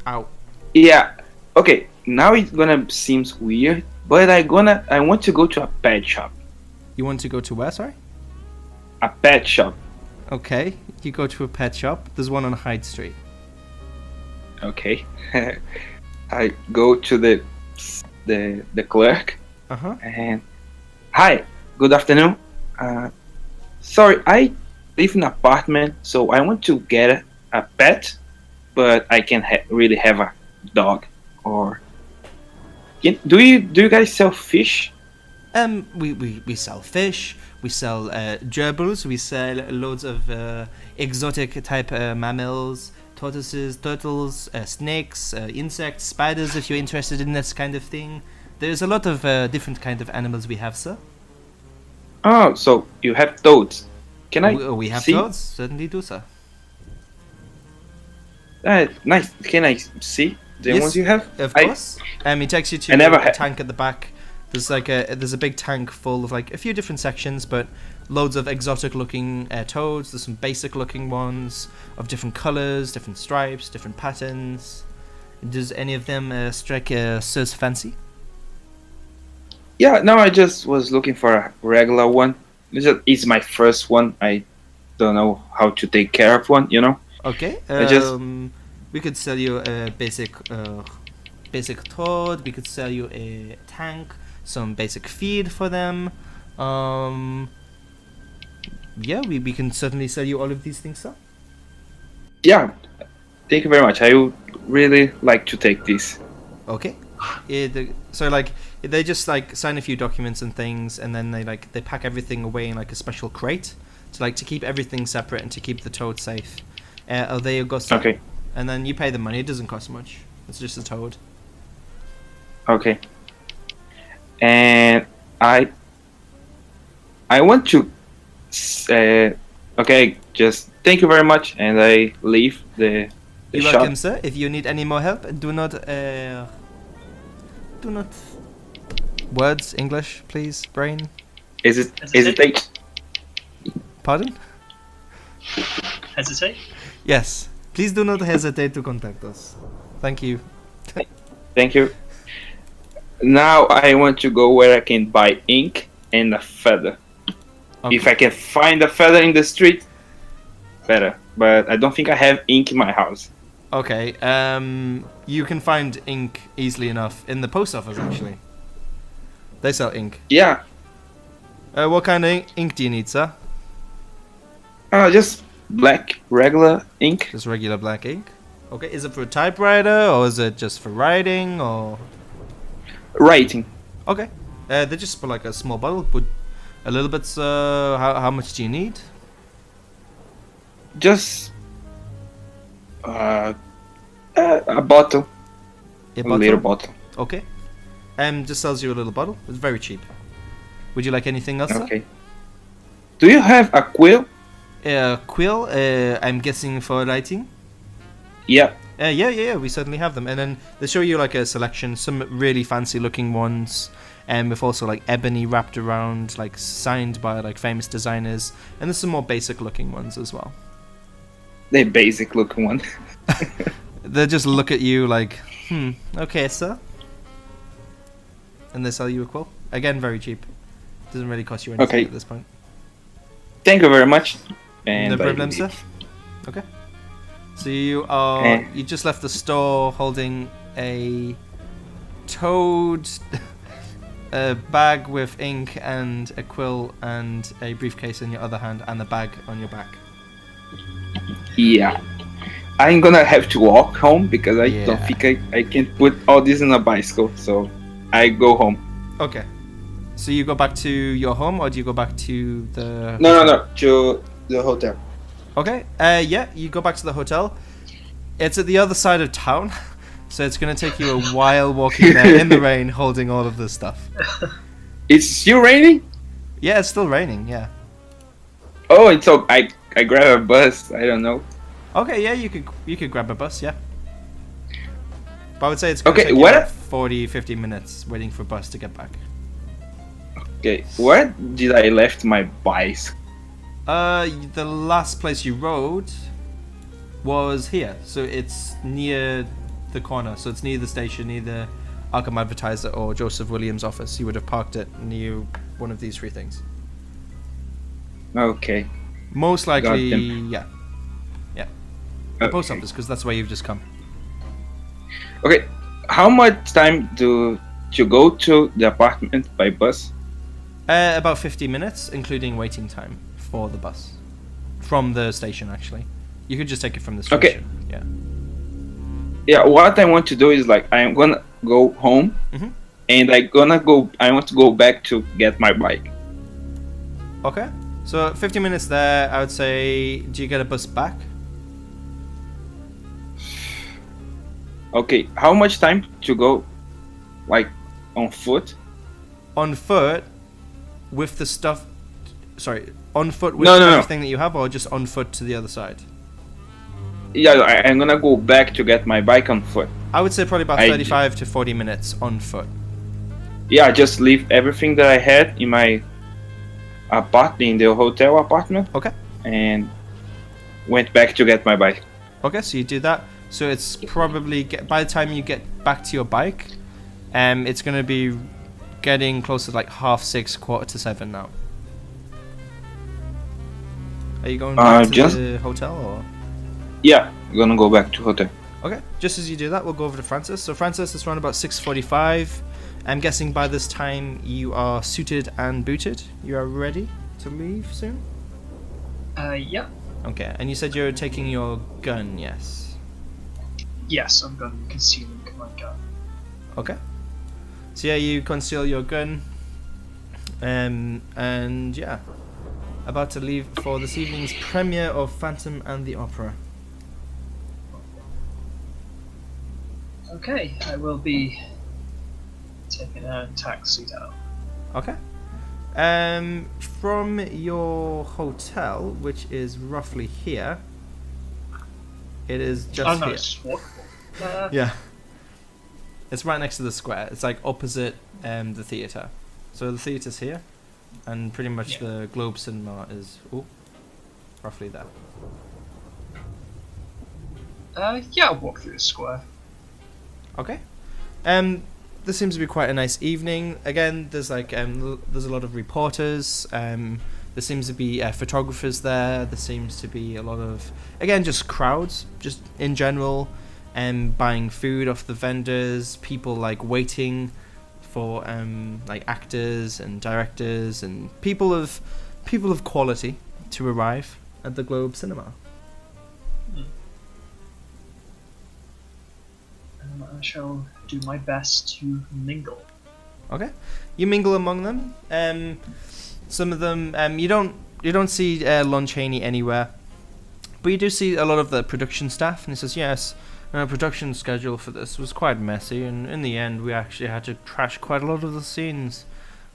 Out. Yeah. Okay. Now it's gonna seems weird, but I want to go to a pet shop. You want to go to where? Sorry. A pet shop. Okay. You go to a pet shop. There's one on Hyde Street. Okay. I go to the clerk Uh huh. and hi, good afternoon. Sorry, I live in an apartment, so I want to get a pet, but I can't really have a dog. Or do you guys sell fish? We sell fish, we sell gerbils, we sell loads of exotic type mammals, tortoises, turtles, snakes, insects, spiders, if you're interested in this kind of thing. There's a lot of different kind of animals we have, sir. Oh, so you have toads. Can I We have see? toads, certainly do, sir. Nice. Can I see the Yes, ones you have? Of course. It takes you to I never a had- tank at the back. There's a big tank full of like a few different sections, but loads of exotic looking toads. There's some basic looking ones of different colors, different stripes, different patterns. Does any of them strike Sir's fancy? Yeah, no, I just was looking for a regular one. It's my first one. I don't know how to take care of one, you know? Okay. We could sell you a basic toad. We could sell you a tank, some basic feed for them. Yeah, we can certainly sell you all of these things, sir. Yeah, thank you very much. I would really like to take this. Okay. So like they just like sign a few documents and things, and then they pack everything away in like a special crate to keep everything separate and to keep the toad safe. Oh, there you go, sir. Okay, And then you pay the money. It doesn't cost much. It's just a toad. okay. And I want to okay, just thank you very much, and I leave the You're shop. welcome, sir. If you need any more help, do not words English, please, brain. Hesitate. Pardon? Hesitate? Yes. Please do not hesitate to contact us. Thank you. Thank you. Now I want to go where I can buy ink and a feather. Okay. If I can find a feather in the street, better. But I don't think I have ink in my house. Okay. You can find ink easily enough in the post office. Actually, they sell ink. Yeah, What kind of ink do you need, sir? just black, regular ink. Just regular black ink. Okay. Is it for a typewriter or is it just for writing or? Writing. Okay. They just put like a small bottle. Put a little bit. How much do you need? Just a bottle. A A little bottle. Okay. Just sells you a little bottle. It's very cheap. Would you like anything else, sir? Okay. Do you have a quill? Quill. I'm guessing for writing. Yeah. Yeah. We certainly have them, and then they show you like a selection, some really fancy looking ones, and with also like ebony wrapped around, like signed by like famous designers, and there's some more basic looking ones as well. The basic looking one. They just look at you like, okay, sir, and they sell you a quill. Again, very cheap. Doesn't really cost you anything Okay. at this point. Thank you very much. And No I problem, leave. sir. Okay. So you are you just left the store holding a toad, a bag with ink and a quill and a briefcase in your other hand and the bag on your back. Yeah. I'm gonna have to walk home because I don't Yeah. think I can put all this in a bicycle, so I go home. Okay. So you go back to your home or do you go back to the No, to the hotel. Okay. Yeah, you go back to the hotel. It's at the other side of town, so it's gonna take you a while walking there in the rain, holding all of this stuff. It's still raining? Yeah, it's still raining. Yeah. Oh, it's so I grab a bus. I don't know. Okay. Yeah, you could grab a bus. Yeah. But I would say it's gonna Okay, take you where- about 40-50 minutes waiting for a bus to get back. Okay, where did I left my bicycle? The last place you rode was here, so it's near the corner. So it's near the station, near the Arkham Advertiser or Joseph Williams' office. You would have parked it near one of these three things. Okay. Most likely, Got them. yeah. The post Okay. office, because that's where you've just come. Okay, how much time do you go to the apartment by bus? About 50 minutes, including waiting time for the bus. From the station, actually. You could just take it from the station. Okay. Yeah. Yeah, what I want to do is like I'm gonna go home, and I want to go back to get my bike. Okay. So 50 minutes there, I would say. Do you get a bus back? Okay, how much time to go, like, on foot? On foot, with the stuff. Sorry, on foot with No. everything that you have, or just on foot to the other side? Yeah, I'm gonna go back to get my bike on foot. I would say probably about 35 to 40 minutes on foot. Yeah, just leave everything that I had in my in the hotel apartment. Okay. And went back to get my bike. Okay, so you do that. So it's probably by the time you get back to your bike, it's gonna be getting close to like 6:30, 7:15 now. Are you going back to the hotel or? Yeah, I'm gonna go back to hotel. Okay, just as you do that, we'll go over to Francis. So Francis, it's around about 6:45. I'm guessing by this time you are suited and booted. You are ready to leave soon? Yeah. Okay, and you said you're taking your gun, yes? Yes, I'm going to conceal my gun. Okay. So yeah, you conceal your gun. And yeah, about to leave for this evening's premiere of Phantom and the Opera. Okay, I will be taking a taxi down. Okay. From your hotel, which is roughly here, it is just here. It's walkable. Yeah. It's right next to the square. It's like opposite the theatre. So the theatre's here, and pretty much the Globe Cinema is roughly there. Yeah, I'll walk through the square. Okay. This seems to be quite a nice evening. Again, there's like there's a lot of reporters. There seems to be photographers there. There seems to be a lot of, again, just crowds, just in general, buying food off the vendors. People like waiting for like actors and directors and people of quality to arrive at the Globe Cinema. I shall do my best to mingle. Okay, you mingle among them. Some of them you don't see Lon Chaney anywhere, but you do see a lot of the production staff. And he says, yes, production schedule for this was quite messy, and in the end we actually had to trash quite a lot of the scenes.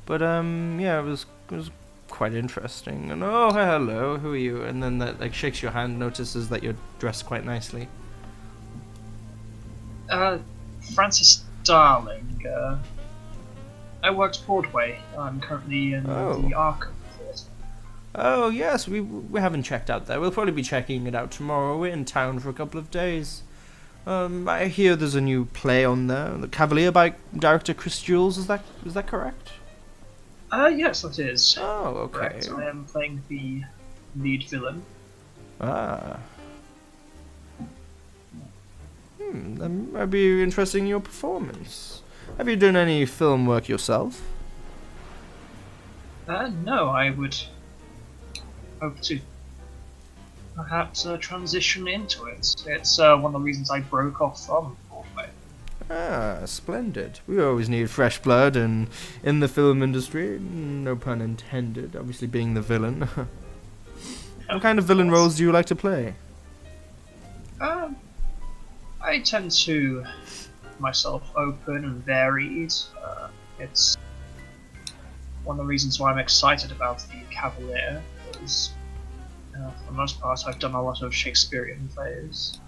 But yeah, it was quite interesting. And oh, hello, who are you? And then that like shakes your hand, notices that you're dressed quite nicely. Francis Darling. I worked Broadway. I'm currently in the Arkham theatre. Oh yes, we haven't checked out there. We'll probably be checking it out tomorrow. We're in town for a couple of days. I hear there's a new play on there, The Cavalier by director Chris Jules. Is that correct? Yes, that is. Oh, okay. Correct. I am playing the lead villain. Ah. That might be interesting in your performance. Have you done any film work yourself? No, I would hope to perhaps transition into it. It's one of the reasons I broke off from Broadway. Ah, splendid. We always need fresh blood in the film industry. No pun intended, obviously being the villain. What kind of villain roles do you like to play? I tend to myself open and varied. It's one of the reasons why I'm excited about the Cavalier. Is for the most part I've done a lot of Shakespearean plays.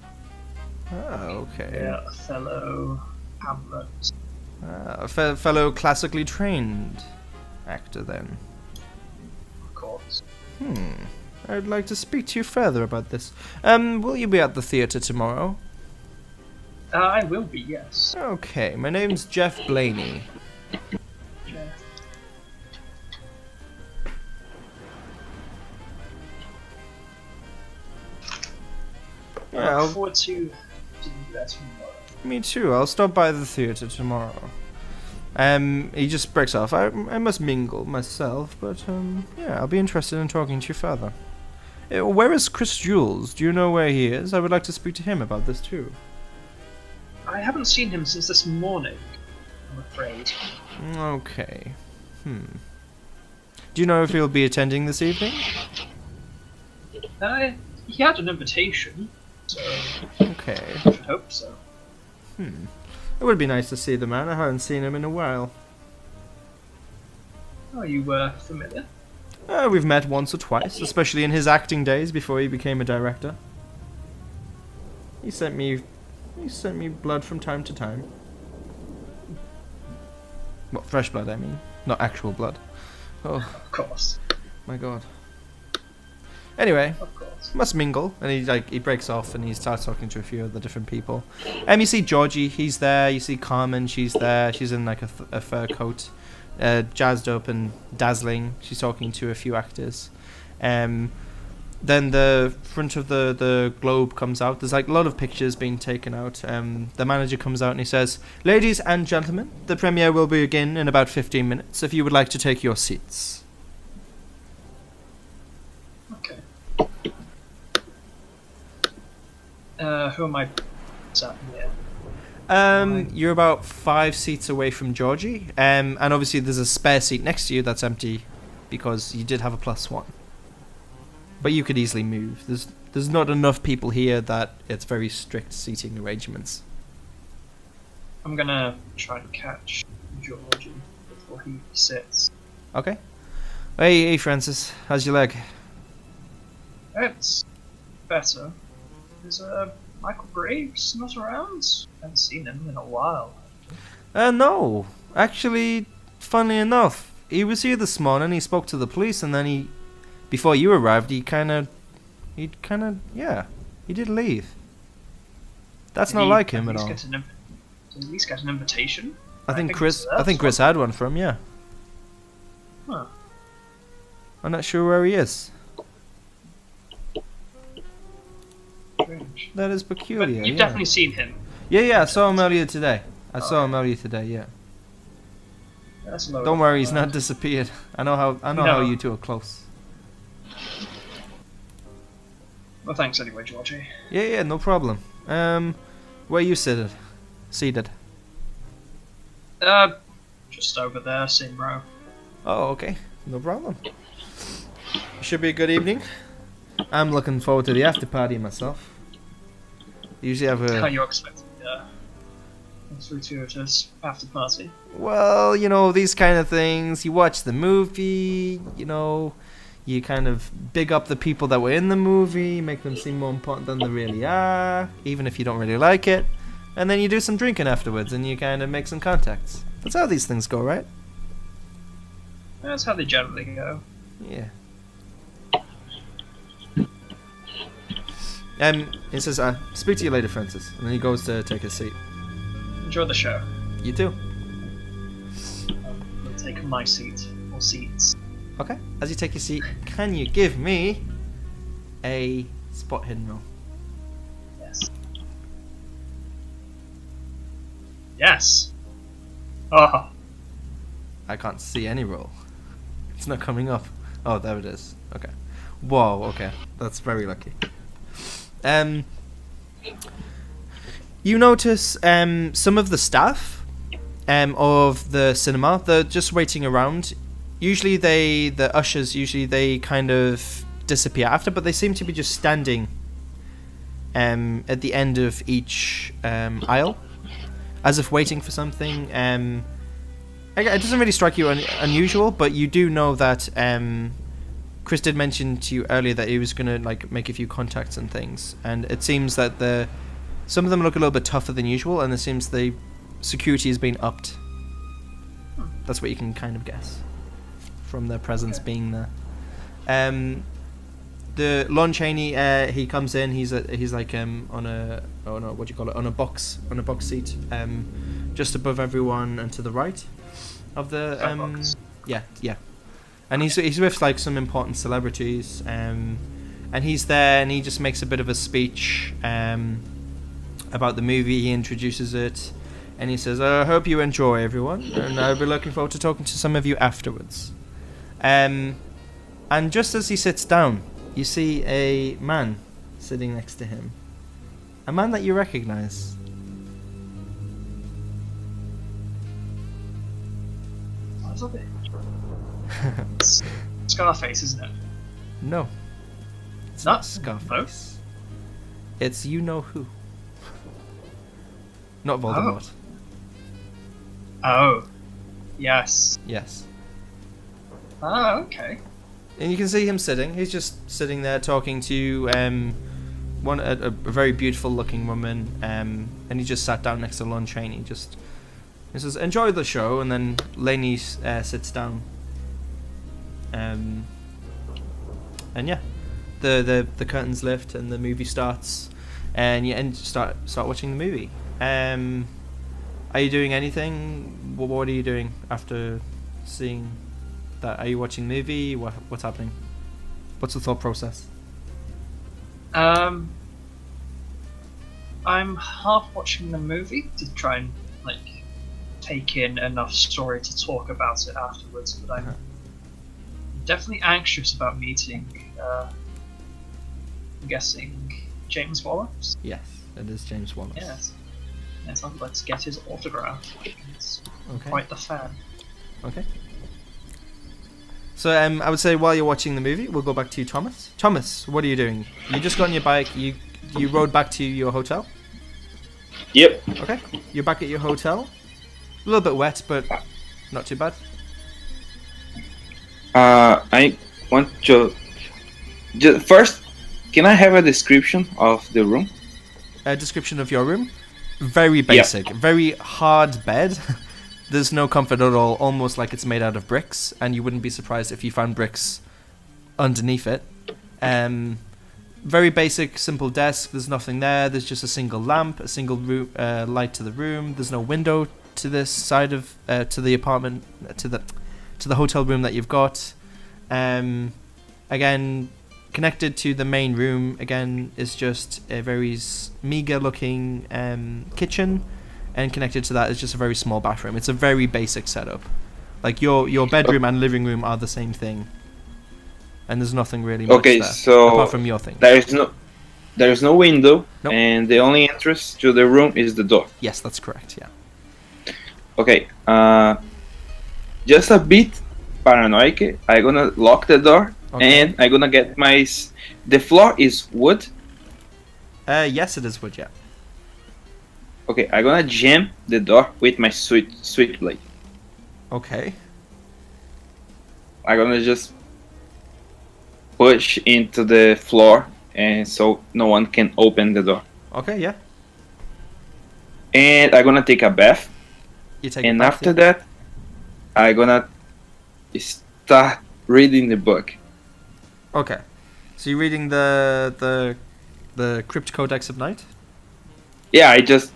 Oh, okay. Yeah, Othello, Hamlet. A fellow classically trained actor, then. Of course. I'd like to speak to you further about this. Will you be at the theatre tomorrow? I will be, yes. Okay, my name's Jeff Blaney. Jeff. I look forward to doing that tomorrow. Me too. I'll stop by the theatre tomorrow. He just breaks off. I must mingle myself, but yeah, I'll be interested in talking to you further. Where is Chris Jules? Do you know where he is? I would like to speak to him about this too. I haven't seen him since this morning, I'm afraid. Okay. Do you know if he'll be attending this evening? He had an invitation, so Okay. I should hope so. It would be nice to see the man. I haven't seen him in a while. Are you familiar? We've met once or twice, especially in his acting days before he became a director. He sent me blood from time to time. Well, fresh blood, I mean, not actual blood. Oh, Of course. my god. Anyway, Of course. must mingle, and he breaks off and he starts talking to a few other different people. You see Georgie, he's there. You see Carmen, she's there. She's in like a fur coat, jazzed up and dazzling. She's talking to a few actors. Then the front of the globe comes out. There's like a lot of pictures being taken out. The manager comes out and he says, "Ladies and gentlemen, the premiere will begin in about 15 minutes. If you would like to take your seats." Okay. Who am I sat near? You're about 5 seats away from Georgie, and obviously there's a spare seat next to you that's empty because you did have a +1. But you could easily move. There's not enough people here that it's very strict seating arrangements. I'm gonna try and catch Georgie before he sits. Okay. Hey, Francis, how's your leg? It's better. Is Michael Graves not around? Haven't seen him in a while. No. Actually, funnily enough, he was here this morning. He spoke to the police, and then before you arrived, he did leave. That's Did not he like him at all. Did he at least get an invitation? I think Chris had one from, yeah. Huh. I'm not sure where he is. Strange. That is But peculiar. you've yeah. definitely seen him. Yeah, I saw him earlier today. Yeah. That's low. Don't worry, he's not disappeared. I know how No. you two are close. Well, thanks anyway, Georgie. Yeah, no problem. Where you seated? Just over there, same row. Oh, okay. No problem. Should be a good evening. I'm looking forward to the after party myself. Usually have How a... you expecting gratuitous after party? Well, these kind of things. You watch the movie, you kind of big up the people that were in the movie, make them seem more important than they really are, even if you don't really like it. And then you do some drinking afterwards and you kind of make some contacts. That's how these things go, right? That's how they generally go. Yeah. He says, speak to you later, Francis. And then he goes to take his seat. Enjoy the show. You too. I'll take my seat, or seats. Okay. As you take your seat, can you give me a spot hidden roll? Yes. Yes! Oh, I can't see any roll. It's not coming up. Oh, there it is. Okay. Whoa, okay. That's very lucky. You notice some of the staff of the cinema, they're just waiting around. Usually the ushers, they kind of disappear after, but they seem to be just standing at the end of each aisle, as if waiting for something. It doesn't really strike you unusual, but you do know that Chris did mention to you earlier that he was going to make a few contacts and things, and it seems that some of them look a little bit tougher than usual, and it seems the security has been upped. That's what you can kind of guess from their presence being there. The Lon Chaney, he comes in. He's like on a on a box seat, just above everyone and to the right of the yeah. And he's with like some important celebrities, and he's there, and he just makes a bit of a speech about the movie. He introduces it. and he says, "I hope you enjoy, everyone, and I'll be looking forward to talking to some of you afterwards." And just as he sits down, you see a man sitting next to him. A man that you recognize. That's a bit. It's Scarface, isn't it? No. It's not Scarface. It's you-know-who. Not Voldemort. Oh. Yes. Yes. Oh, okay. And you can see him sitting. He's just sitting there talking to a very beautiful-looking woman, and he just sat down next to Lon Chaney. He says, "Enjoy the show," and then Lainey sits down. And yeah, the curtains lift and the movie starts, and you start watching the movie. Are you doing anything? What are you doing after seeing that? Are you watching the movie? What's happening? What's the thought process? I'm half watching the movie to try and take in enough story to talk about it afterwards, but I'm definitely anxious about meeting. I'm guessing James Wallace. Yes, it is James Wallace. Yes, I'd like to get his autograph. He's Okay. quite the fan. Okay. So I would say while you're watching the movie, we'll go back to Thomas. Thomas, what are you doing? You just got on your bike. You rode back to your hotel. Yep. Okay. You're back at your hotel. A little bit wet, but not too bad. I want to. First, can I have a description of the room? A description of your room. Very basic. Yep. Very hard bed. There's no comfort at all. Almost like it's made out of bricks, and you wouldn't be surprised if you found bricks underneath it. Very basic, simple desk. There's nothing there. There's just a single lamp, a single light to the room. There's no window to this side of to the apartment, to the hotel room that you've got. Again, connected to the main room. Again, is just a very meager looking kitchen, and connected to that is just a very small bathroom. It's a very basic setup. Like your bedroom and living room are the same thing. And there's nothing really much there, so apart from your thing. There is no window, Nope. and the only entrance to the room is the door. Yes, that's correct, yeah. Okay, just a bit paranoid. I'm gonna lock the door, and I'm gonna get the floor is wood. Yes, it is wood, yeah. Okay, I'm gonna jam the door with my switchblade. Okay. I'm gonna just push into the floor, and so no one can open the door. Okay, yeah. And I'm gonna take a bath. You take And a bath, after yeah. that, I'm gonna start reading the book. Okay. So you're reading the Crypt Codex of Night? Yeah, I just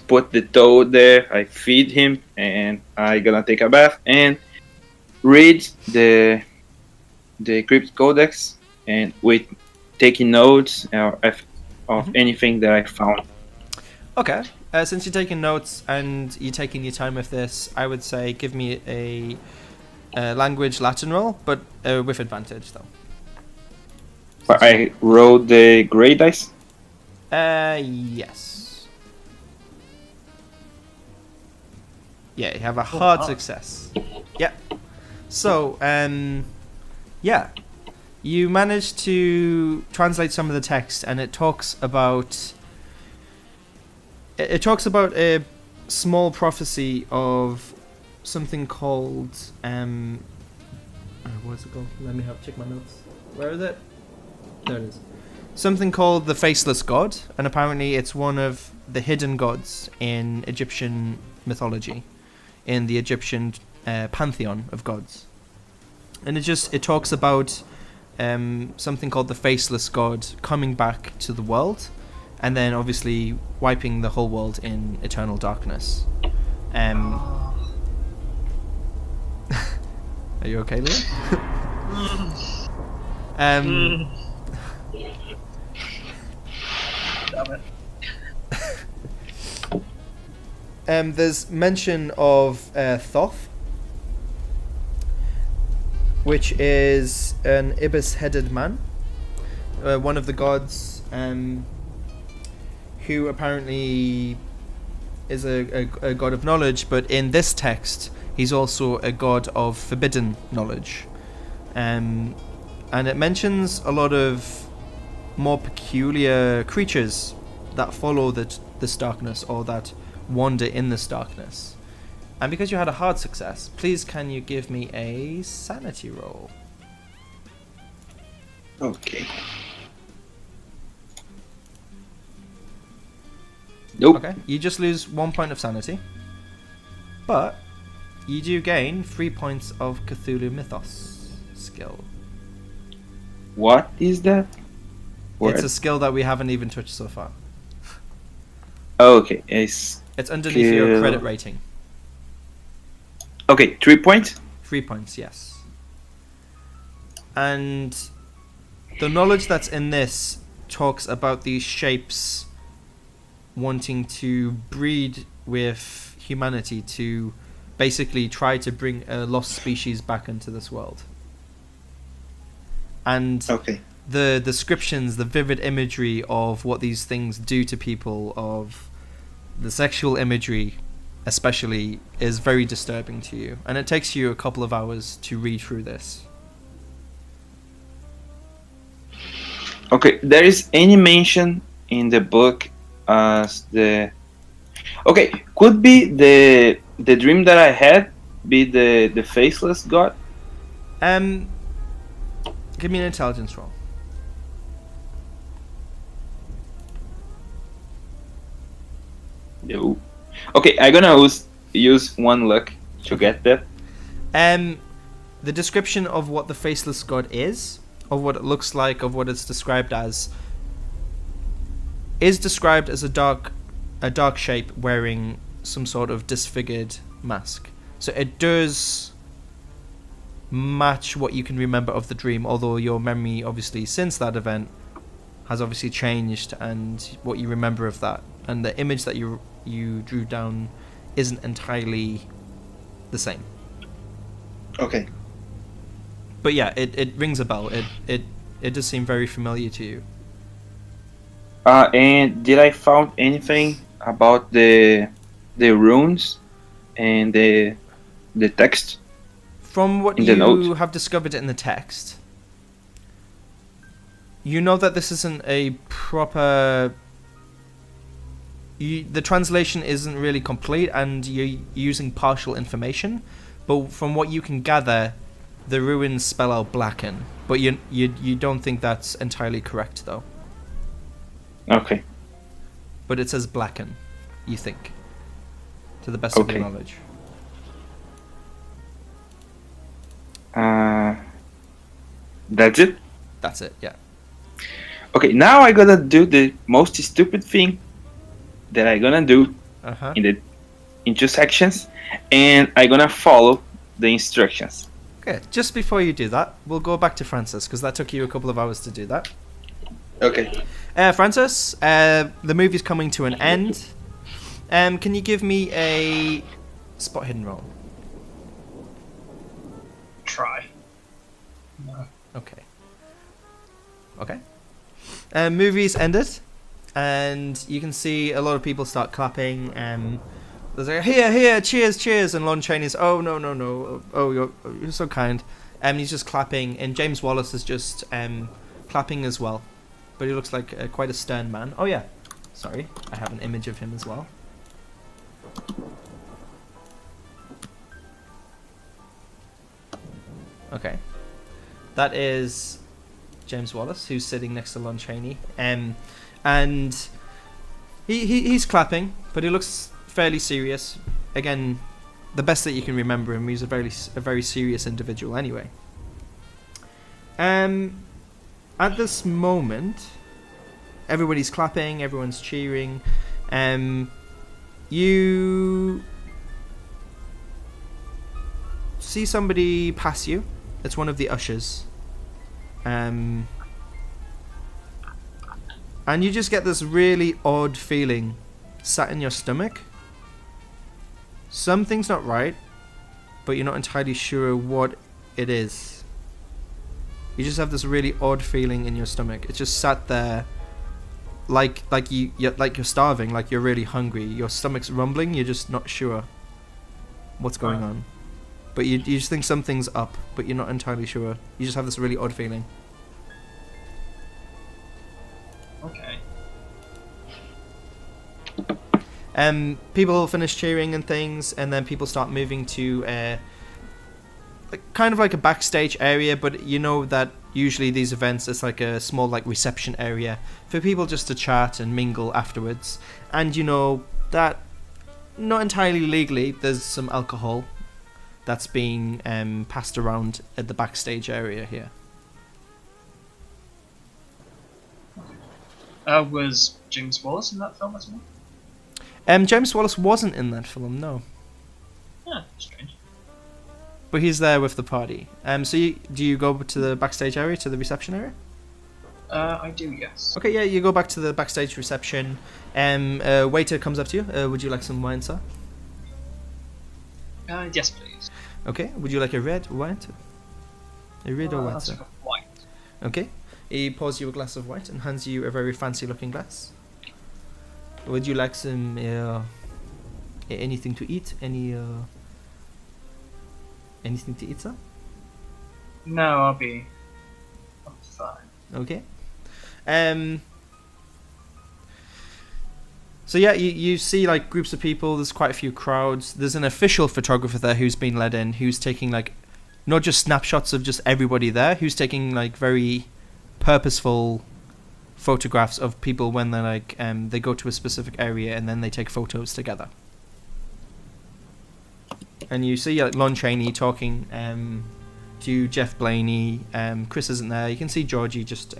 put the toad there, I feed him, and I gonna take a bath and read the Crypt Codex, and with taking notes of anything that I found. Okay. Since you're taking notes and you're taking your time with this, I would say give me a language Latin roll, but with advantage though. But I rolled the gray dice. Yes. Yeah, you have a hard success. Yeah. So, yeah. You managed to translate some of the text, and it talks about a small prophecy of something called what's it called? Let me check my notes. Where is it? There it is. Something called the Faceless God, and apparently it's one of the hidden gods in Egyptian mythology, in the Egyptian pantheon of gods. And it talks about something called the Faceless God coming back to the world, and then obviously wiping the whole world in eternal darkness. Are you okay, Liam? Damn it. there's mention of Thoth, which is an ibis-headed man, one of the gods, who apparently is a god of knowledge, but in this text, he's also a god of forbidden knowledge. And it mentions a lot of more peculiar creatures that follow this darkness, or that wander in this darkness. And because you had a hard success, please can you give me a sanity roll? Okay. Nope. Okay, you just lose 1 point of sanity, but you do gain 3 points of Cthulhu Mythos skill. What is that? It's a skill that we haven't even touched so far. Okay, It's underneath your credit rating. Okay, 3 points? 3 points, yes. And the knowledge that's in this talks about these shapes wanting to breed with humanity to basically try to bring a lost species back into this world. And Okay. the descriptions, the vivid imagery of what these things do to people, of the sexual imagery especially, is very disturbing to you. And it takes you a couple of hours to read through this. Okay, there is any mention in the book as the... Okay, could be the dream that I had be the faceless god? Give me an intelligence roll. No. Okay, I'm gonna use one luck to get that. The description of what the faceless god is, of what it looks like, of what it's described as, is described as a dark shape wearing some sort of disfigured mask. So it does match what you can remember of the dream, although your memory obviously since that event has obviously changed, and what you remember of that and the image that you drew down isn't entirely the same. Okay. But yeah, it rings a bell. It does seem very familiar to you. And did I found anything about the runes and the text? From what In the you note? have discovered in the text, you know that this isn't a proper... the translation isn't really complete, and you're using partial information. But from what you can gather, the ruins spell out blacken. But you don't think that's entirely correct, though. Okay. But it says blacken, you think, to the best of your Okay. knowledge. That's it? That's it, yeah. Okay, now I gotta do the most stupid thing that I gonna do Uh-huh. in 2 sections, and I gonna follow the instructions. Okay, just before you do that, we'll go back to Francis, because that took you a couple of hours to do that. Okay. Francis, the movie's coming to an end. Can you give me a spot hidden roll? Try. No. Okay. Okay. Movie's ended, and you can see a lot of people start clapping. There's like, here, cheers, cheers, and Lon Chaney's, oh, no, oh, you're so kind. He's just clapping, and James Wallace is just clapping as well. But he looks like quite a stern man. Oh yeah, sorry, I have an image of him as well. Okay, that is James Wallace, who's sitting next to Lon Chaney, and he's clapping, but he looks fairly serious. Again, the best that you can remember him, he's a very serious individual anyway. At this moment, everybody's clapping, everyone's cheering. You see somebody pass you. It's one of the ushers. And you just get this really odd feeling sat in your stomach. something's not right, but you're not entirely sure what it is. You just have this really odd feeling in your stomach. It's just sat there, like you're starving, like you're really hungry. Your stomach's rumbling. You're just not sure what's going on, but you just think something's up, but you're not entirely sure. You just have this really odd feeling. Okay. People finish cheering and things, and then people start moving to kind of like a backstage area, but you know that usually these events it's like a small like reception area for people just to chat and mingle afterwards. And you know that not entirely legally there's some alcohol that's being passed around at the backstage area here. Was James Wallace in that film as well? James Wallace wasn't in that film, no. Yeah, strange. But he's there with the party. So do you go to the backstage area, to the reception area? I do, yes. Okay, yeah, you go back to the backstage reception. Waiter comes up to you. Would you like some wine, sir? Yes, please. Okay, would you like a red wine? A red or white, That's sir? like a white. Okay. He pours you a glass of white and hands you a very fancy-looking glass. Would you like some anything to eat? Anything to eat, sir? No, I'll be fine. Okay. So yeah, you see like groups of people. There's quite a few crowds. There's an official photographer there who's been let in, who's taking like not just snapshots of just everybody there, who's taking like very purposeful photographs of people when they're like they go to a specific area and then they take photos together. And you see like Lon Chaney talking to Jeff Blaney. Chris isn't there. You can see Georgie just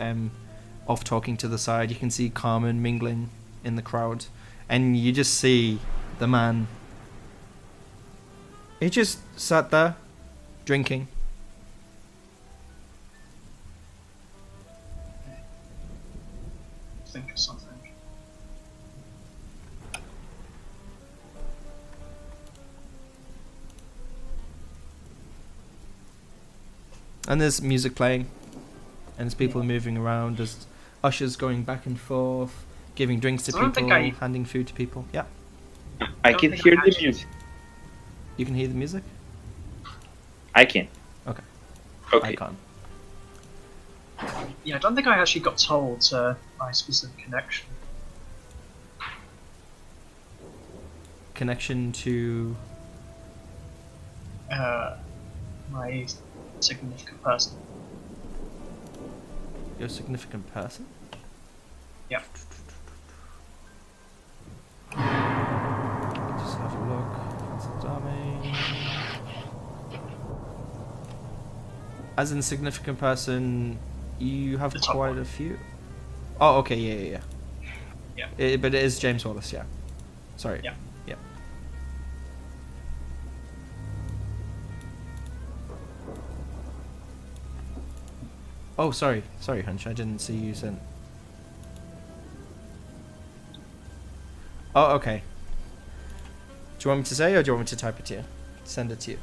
off talking to the side. You can see Carmen mingling in the crowd, and you just see the man. He just sat there drinking. Think of something. And there's music playing, and there's people moving around. There's ushers going back and forth, giving drinks to people, handing food to people. Yeah. I can hear the music. You can hear the music? I can. Okay. Okay. I can't. Yeah, I don't think I actually got told my specific connection. Connection to... My significant person. Your significant person? Yeah. Just have a look. That's dummy. As in significant person, you have The top quite one. a few. Oh, okay, yeah. Yeah. But it is James Wallace, yeah. Sorry. Yeah. Yeah. Oh, sorry, Hunch. I didn't see you sent. Oh, okay. Do you want me to say, or do you want me to type it to you? Send it to you.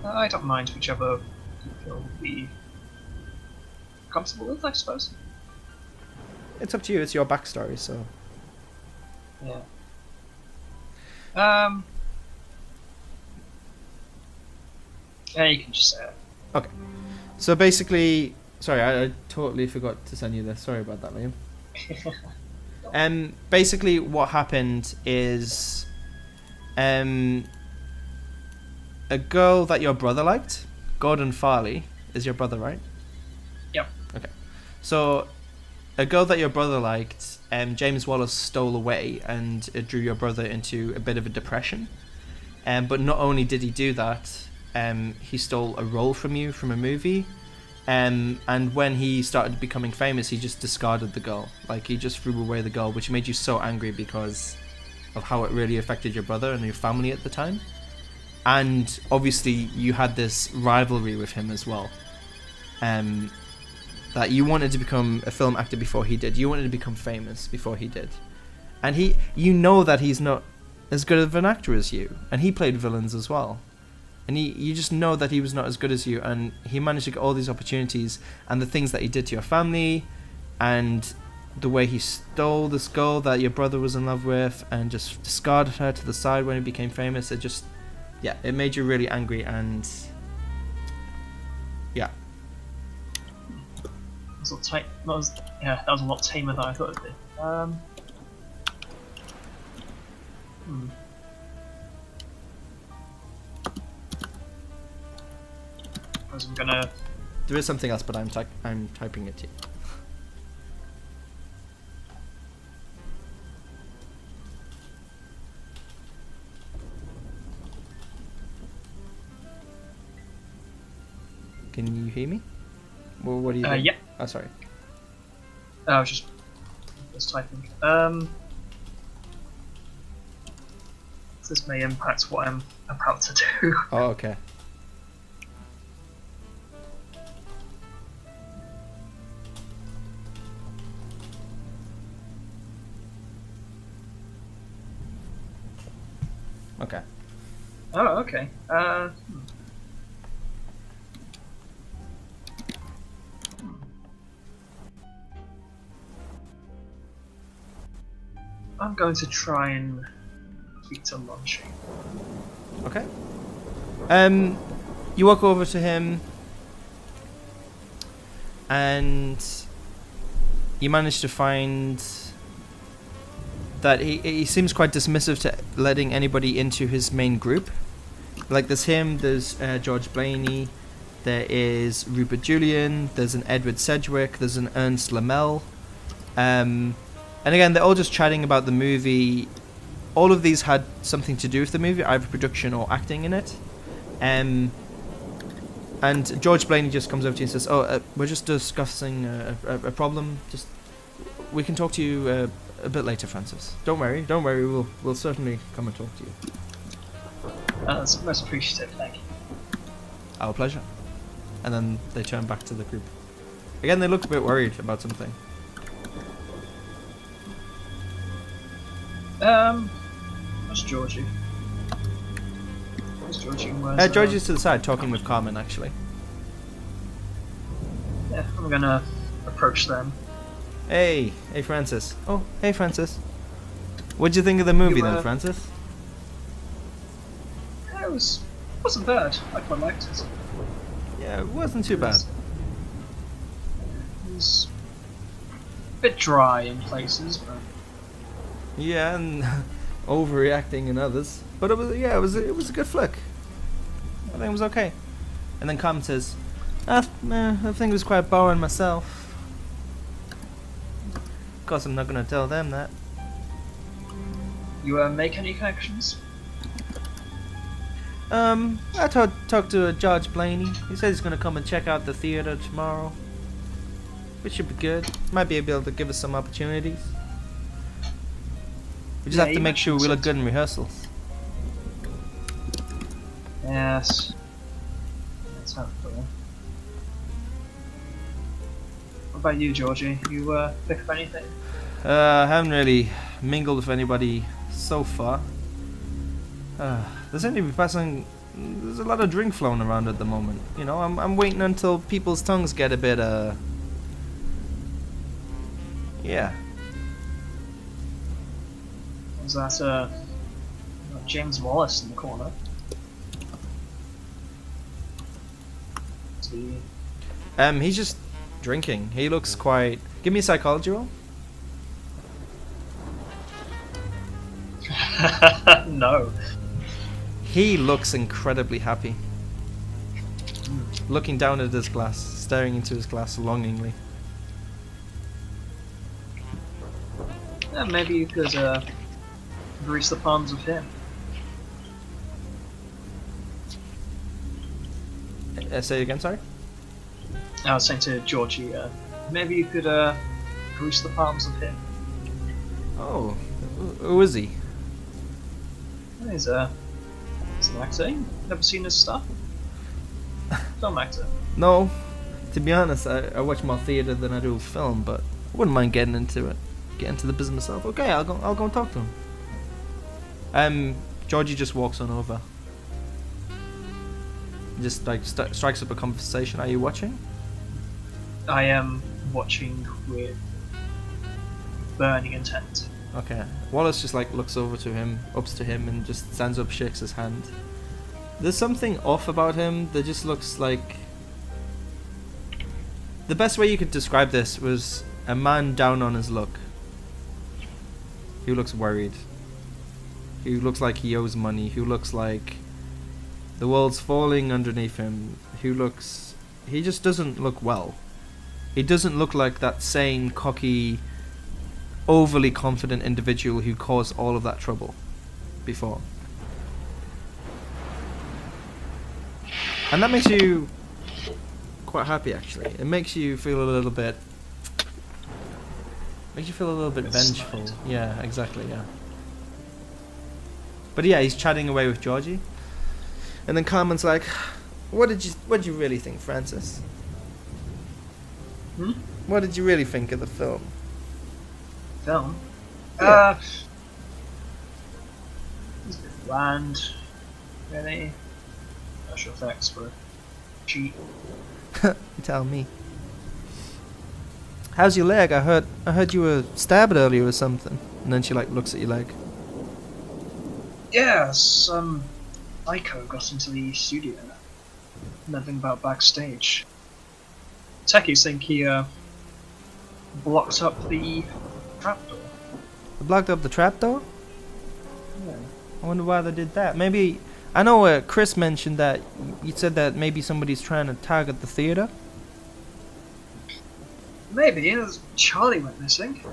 I don't mind whichever you feel would be comfortable with, I suppose. It's up to you. It's your backstory, so. Yeah. Yeah, you can just say it. Okay. So basically, sorry, I totally forgot to send you this. Sorry about that, Liam. Basically, what happened is, a girl that your brother liked, Gordon Farley, is your brother, right? Yep. Okay. So, a girl that your brother liked, James Wallace stole away, and it drew your brother into a bit of a depression. But not only did he do that, he stole a role from you from a movie. And when he started becoming famous, he just discarded the girl. Like, he just threw away the girl, which made you so angry because of how it really affected your brother and your family at the time. And obviously, you had this rivalry with him as well. That you wanted to become a film actor before he did. You wanted to become famous before he did. and you know that he's not as good of an actor as you, and he played villains as well, and you just know that he was not as good as you, and he managed to get all these opportunities, and the things that he did to your family, and the way he stole this girl that your brother was in love with and just discarded her to the side when he became famous. It just, yeah, it made you really angry, and yeah. That was a lot tamer than I thought it'd be. I'm gonna. There is something else, but I'm typing it to you. Can you hear me? Well, what do you think? Yeah. Oh, sorry. I was just typing. This may impact what I'm about to do. Oh, okay. Okay. Oh, okay. I'm going to try and speak to Lunchy. Okay. You walk over to him, and you manage to find that he seems quite dismissive to letting anybody into his main group. Like, there's him, there's George Blaney, there is Rupert Julian, there's an Edward Sedgwick, there's an Ernst Lamel. And again, they're all just chatting about the movie. All of these had something to do with the movie, either production or acting in it. And George Blaney just comes over to you and says, we're just discussing a problem. Just, we can talk to you a bit later, Francis. Don't worry, we'll certainly come and talk to you. That's most appreciative, thank you. Our pleasure. And then they turn back to the group. Again, they look a bit worried about something. Where's Georgie? Where's Georgie? Georgie's to the side, talking with Carmen, actually. Yeah, I'm gonna approach them. Hey Francis. Oh, hey Francis. What'd you think of the movie then, Francis? It wasn't bad. I quite liked it. Yeah, it wasn't too bad. It was a bit dry in places, but yeah, and overreacting in others. But it was a good flick. I think it was okay. And then Carmen says, I think it was quite boring myself. Of course, I'm not going to tell them that. You make any connections? I talked to George Blaney. He said he's going to come and check out the theater tomorrow, which should be good. Might be able to give us some opportunities. We just have to make sure we look good in rehearsals. Yes. That's helpful. What about you, Georgie? You pick up anything? I haven't really mingled with anybody so far. There's a lot of drink flowing around at the moment. You know, I'm waiting until people's tongues get a bit yeah. Is that James Wallace in the corner? He's just drinking. He looks quite. Give me a psychology roll. No. He looks incredibly happy. Looking down at his glass, staring into his glass longingly. Yeah, maybe you could grease the palms of him. Say it again, sorry? I was saying to Georgie, maybe you could grease the palms of him. Oh, who is he? He's an actor. Never seen his stuff? Film actor. No, to be honest, I watch more theatre than I do film, but I wouldn't mind getting into it. get into the business myself. Okay, I'll go and talk to him. Georgie just walks on over. Just like strikes up a conversation. Are you watching? I am watching with burning intent. Okay. Wallace just like looks over to him, ups to him, and just stands up, shakes his hand. There's something off about him that just looks like... The best way you could describe this was a man down on his luck. Who looks worried. Who looks like he owes money. Who looks like the world's falling underneath him. Who looks... He just doesn't look well. He doesn't look like that sane, cocky, overly confident individual who caused all of that trouble before. And that makes you quite happy, actually. It makes you feel a little bit... Makes you feel a little bit vengeful. Yeah, exactly, yeah. But yeah, he's chatting away with Georgie. And then Carmen's like, what did you really think, Francis? What did you really think of the film? Film? Yeah. It's a bit bland, really. Special effects were cheap. You tell me. How's your leg? I heard you were stabbed earlier or something. And then she like looks at your leg. Yeah, some Ico got into the studio. Nothing about backstage. Techies think he blocked up the trapdoor. They blocked up the trapdoor? Yeah. I wonder why they did that. Maybe... I know Chris mentioned that you said that maybe somebody's trying to target the theater. Maybe. Charlie went missing.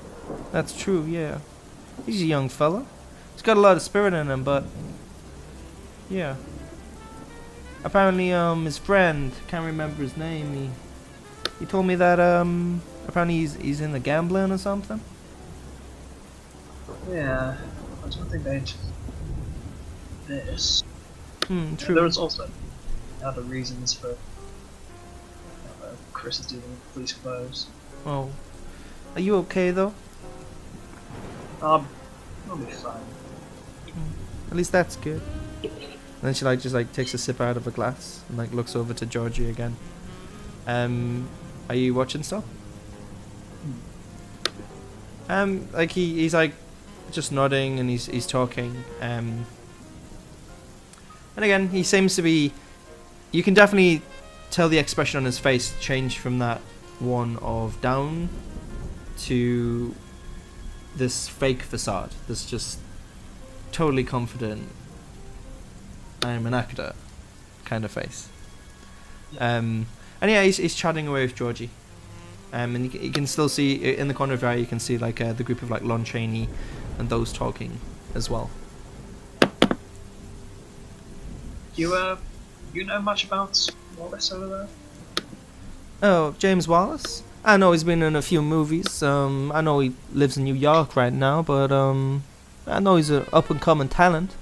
That's true, yeah. He's a young fella. He's got a lot of spirit in him, but... Yeah. Apparently, his friend, can't remember his name, he told me that, apparently he's in the gambling or something. Yeah. I don't think they'd... This. True. There was also other reasons for Chris is dealing with police clothes. Oh. Are you okay, though? I'll be fine. At least that's good. And then she just takes a sip out of a glass and like looks over to Georgie again. Are you watching stuff? Like he's like just nodding and he's talking. And again, he seems to be... You can definitely tell the expression on his face changed from that one of down to this fake facade. This just totally confident, I'm an actor kind of face. And yeah, he's chatting away with Georgie. And you can still see, in the corner of your eye, you can see like the group of like Lon Chaney and those talking as well. You know much about Wallace over there? Oh, James Wallace? I know he's been in a few movies. I know he lives in New York right now, but I know he's an up-and-coming talent.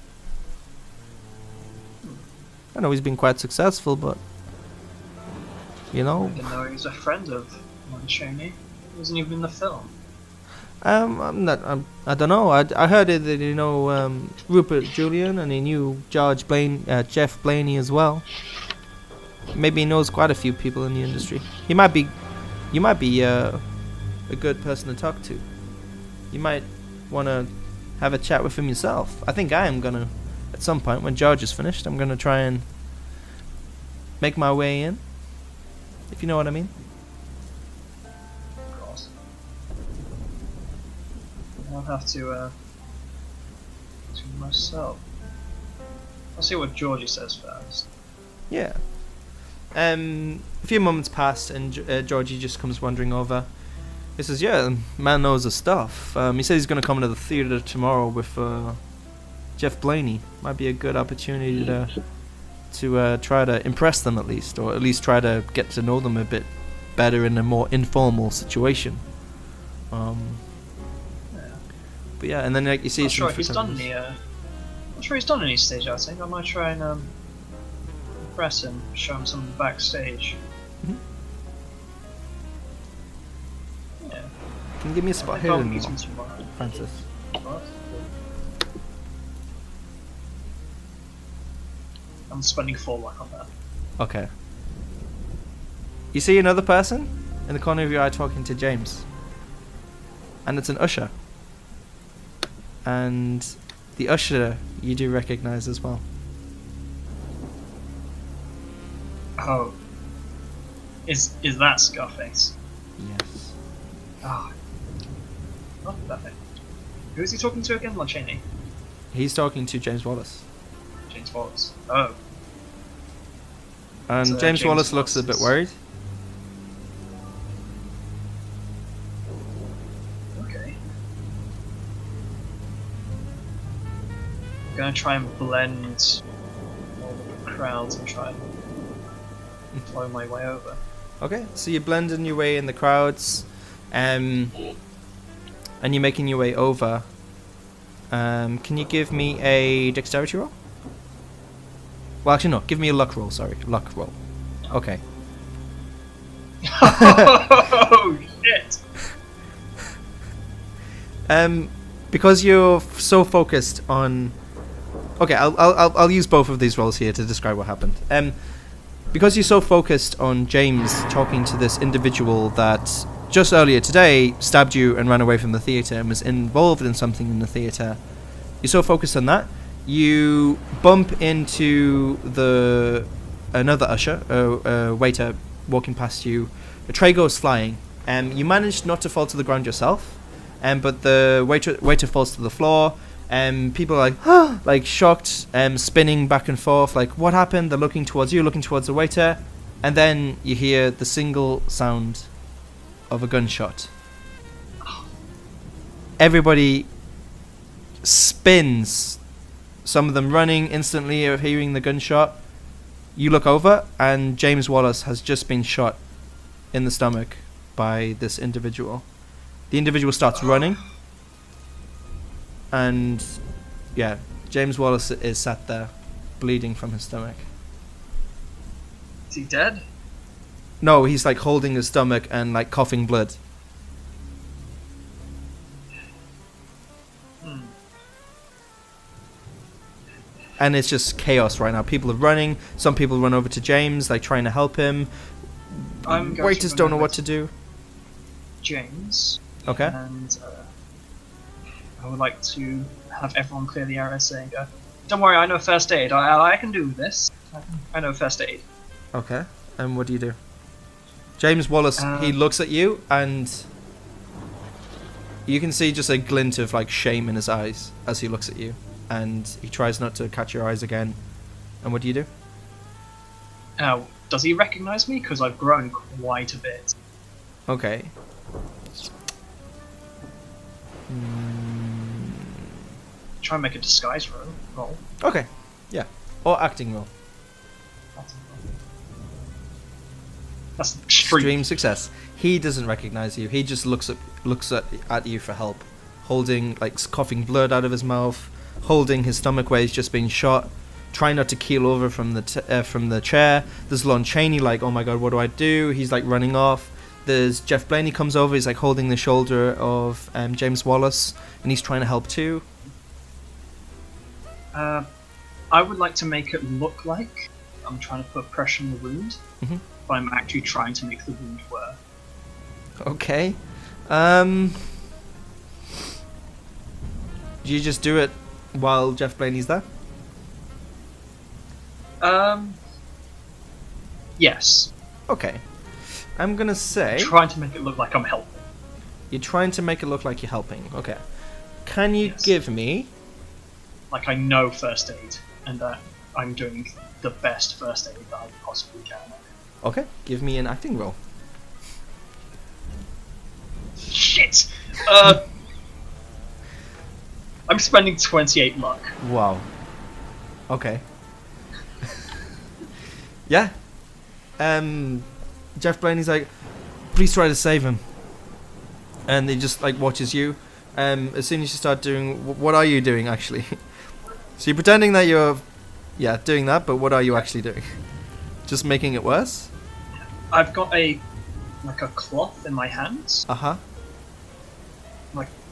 I know he's been quite successful, but you know. I didn't know he was a friend of Lon Chaney. He wasn't even in the film. I don't know. I heard that you know Rupert Julian, and he knew Jeff Blaney as well. Maybe he knows quite a few people in the industry. You might be a good person to talk to. You might want to have a chat with him yourself. I think I am gonna, at some point when George is finished, I'm gonna try and make my way in. If you know what I mean. I'll have to myself. I'll see what Georgie says first. Yeah. A few moments pass and Georgie just comes wandering over. He says, yeah, the man knows his stuff. He says he's going to come to the theater tomorrow with Jeff Blaney. Might be a good opportunity to try to impress them at least, or at least try to get to know them a bit better in a more informal situation. But yeah, and then like you see, not sure if he's done any stage acting. I might try and impress him, show him some backstage. Mm-hmm. Yeah. Can you give me a spot I here, can't use them tomorrow. Francis? What? I'm spending 4 luck on that. Okay. You see another person in the corner of your eye talking to James. And it's an usher. And the usher you do recognize as well. Oh. Is that Scarface? Yes. Ah. Oh, perfect. Who is he talking to again? Lachini? He's talking to James Wallace. James Wallace. Oh. And So James Wallace looks a bit is- worried. Okay. I'm gonna try and blend all the crowds and try and follow my way over. Okay, so you're blending your way in the crowds, and you're making your way over. Can you give me a dexterity roll? Well, actually, no. Give me a luck roll. Sorry, luck roll. Okay. Oh shit! Because you're so focused on. Okay, I'll use both of these rolls here to describe what happened. Because you're so focused on James talking to this individual that just earlier today stabbed you and ran away from the theatre and was involved in something in the theatre, you're so focused on that, you bump into another usher, a waiter walking past you. A tray goes flying, and you manage not to fall to the ground yourself, but the waiter falls to the floor. People are like, like shocked, spinning back and forth, like, what happened? They're looking towards you, looking towards the waiter, and then you hear the single sound of a gunshot. Everybody spins, some of them running instantly of hearing the gunshot. You look over, and James Wallace has just been shot in the stomach by this individual. The individual starts running. And yeah, James Wallace is sat there, bleeding from his stomach. Is he dead? No, he's like holding his stomach and like coughing blood. Hmm. And it's just chaos right now. People are running. Some people run over to James, like trying to help him. I'm going Waiters to don't know remember what to do. James. Okay. And I would like to have everyone clear the area saying, don't worry, I know first aid. I can do this. I know first aid. Okay. And what do you do? James Wallace, he looks at you, and you can see just a glint of like shame in his eyes as he looks at you, and he tries not to catch your eyes again. And what do you do? Does he recognize me? Because I've grown quite a bit. Okay. Try and make a disguise roll. Okay. Yeah. Or acting roll. That's extreme. Extreme success. He doesn't recognize you. He just looks at you for help, holding like coughing blood out of his mouth, holding his stomach where he's just been shot, trying not to keel over from the chair. There's Lon Chaney like, oh my god, what do I do? He's like running off. There's Jeff Blaney comes over. He's like holding the shoulder of James Wallace, and he's trying to help too. I would like to make it look like I'm trying to put pressure on the wound, but I'm actually trying to make the wound work. Okay. Do you just do it while Jeff Blaney's there? Yes. Okay. I'm gonna say Trying to make it look like I'm helping. you're trying to make it look like you're helping. Okay. Can you Yes. give me? Like I know first aid, and that I'm doing the best first aid that I possibly can. Okay. Give me an acting roll. Shit! I'm spending 28 luck. Wow. Okay. Yeah. Jeff Blaney's like, please try to save him. And he just like watches you. As soon as you start doing, what are you doing actually? So you're pretending that you're, doing that, but what are you actually doing? Just making it worse? I've got a cloth in my hands, Uh-huh.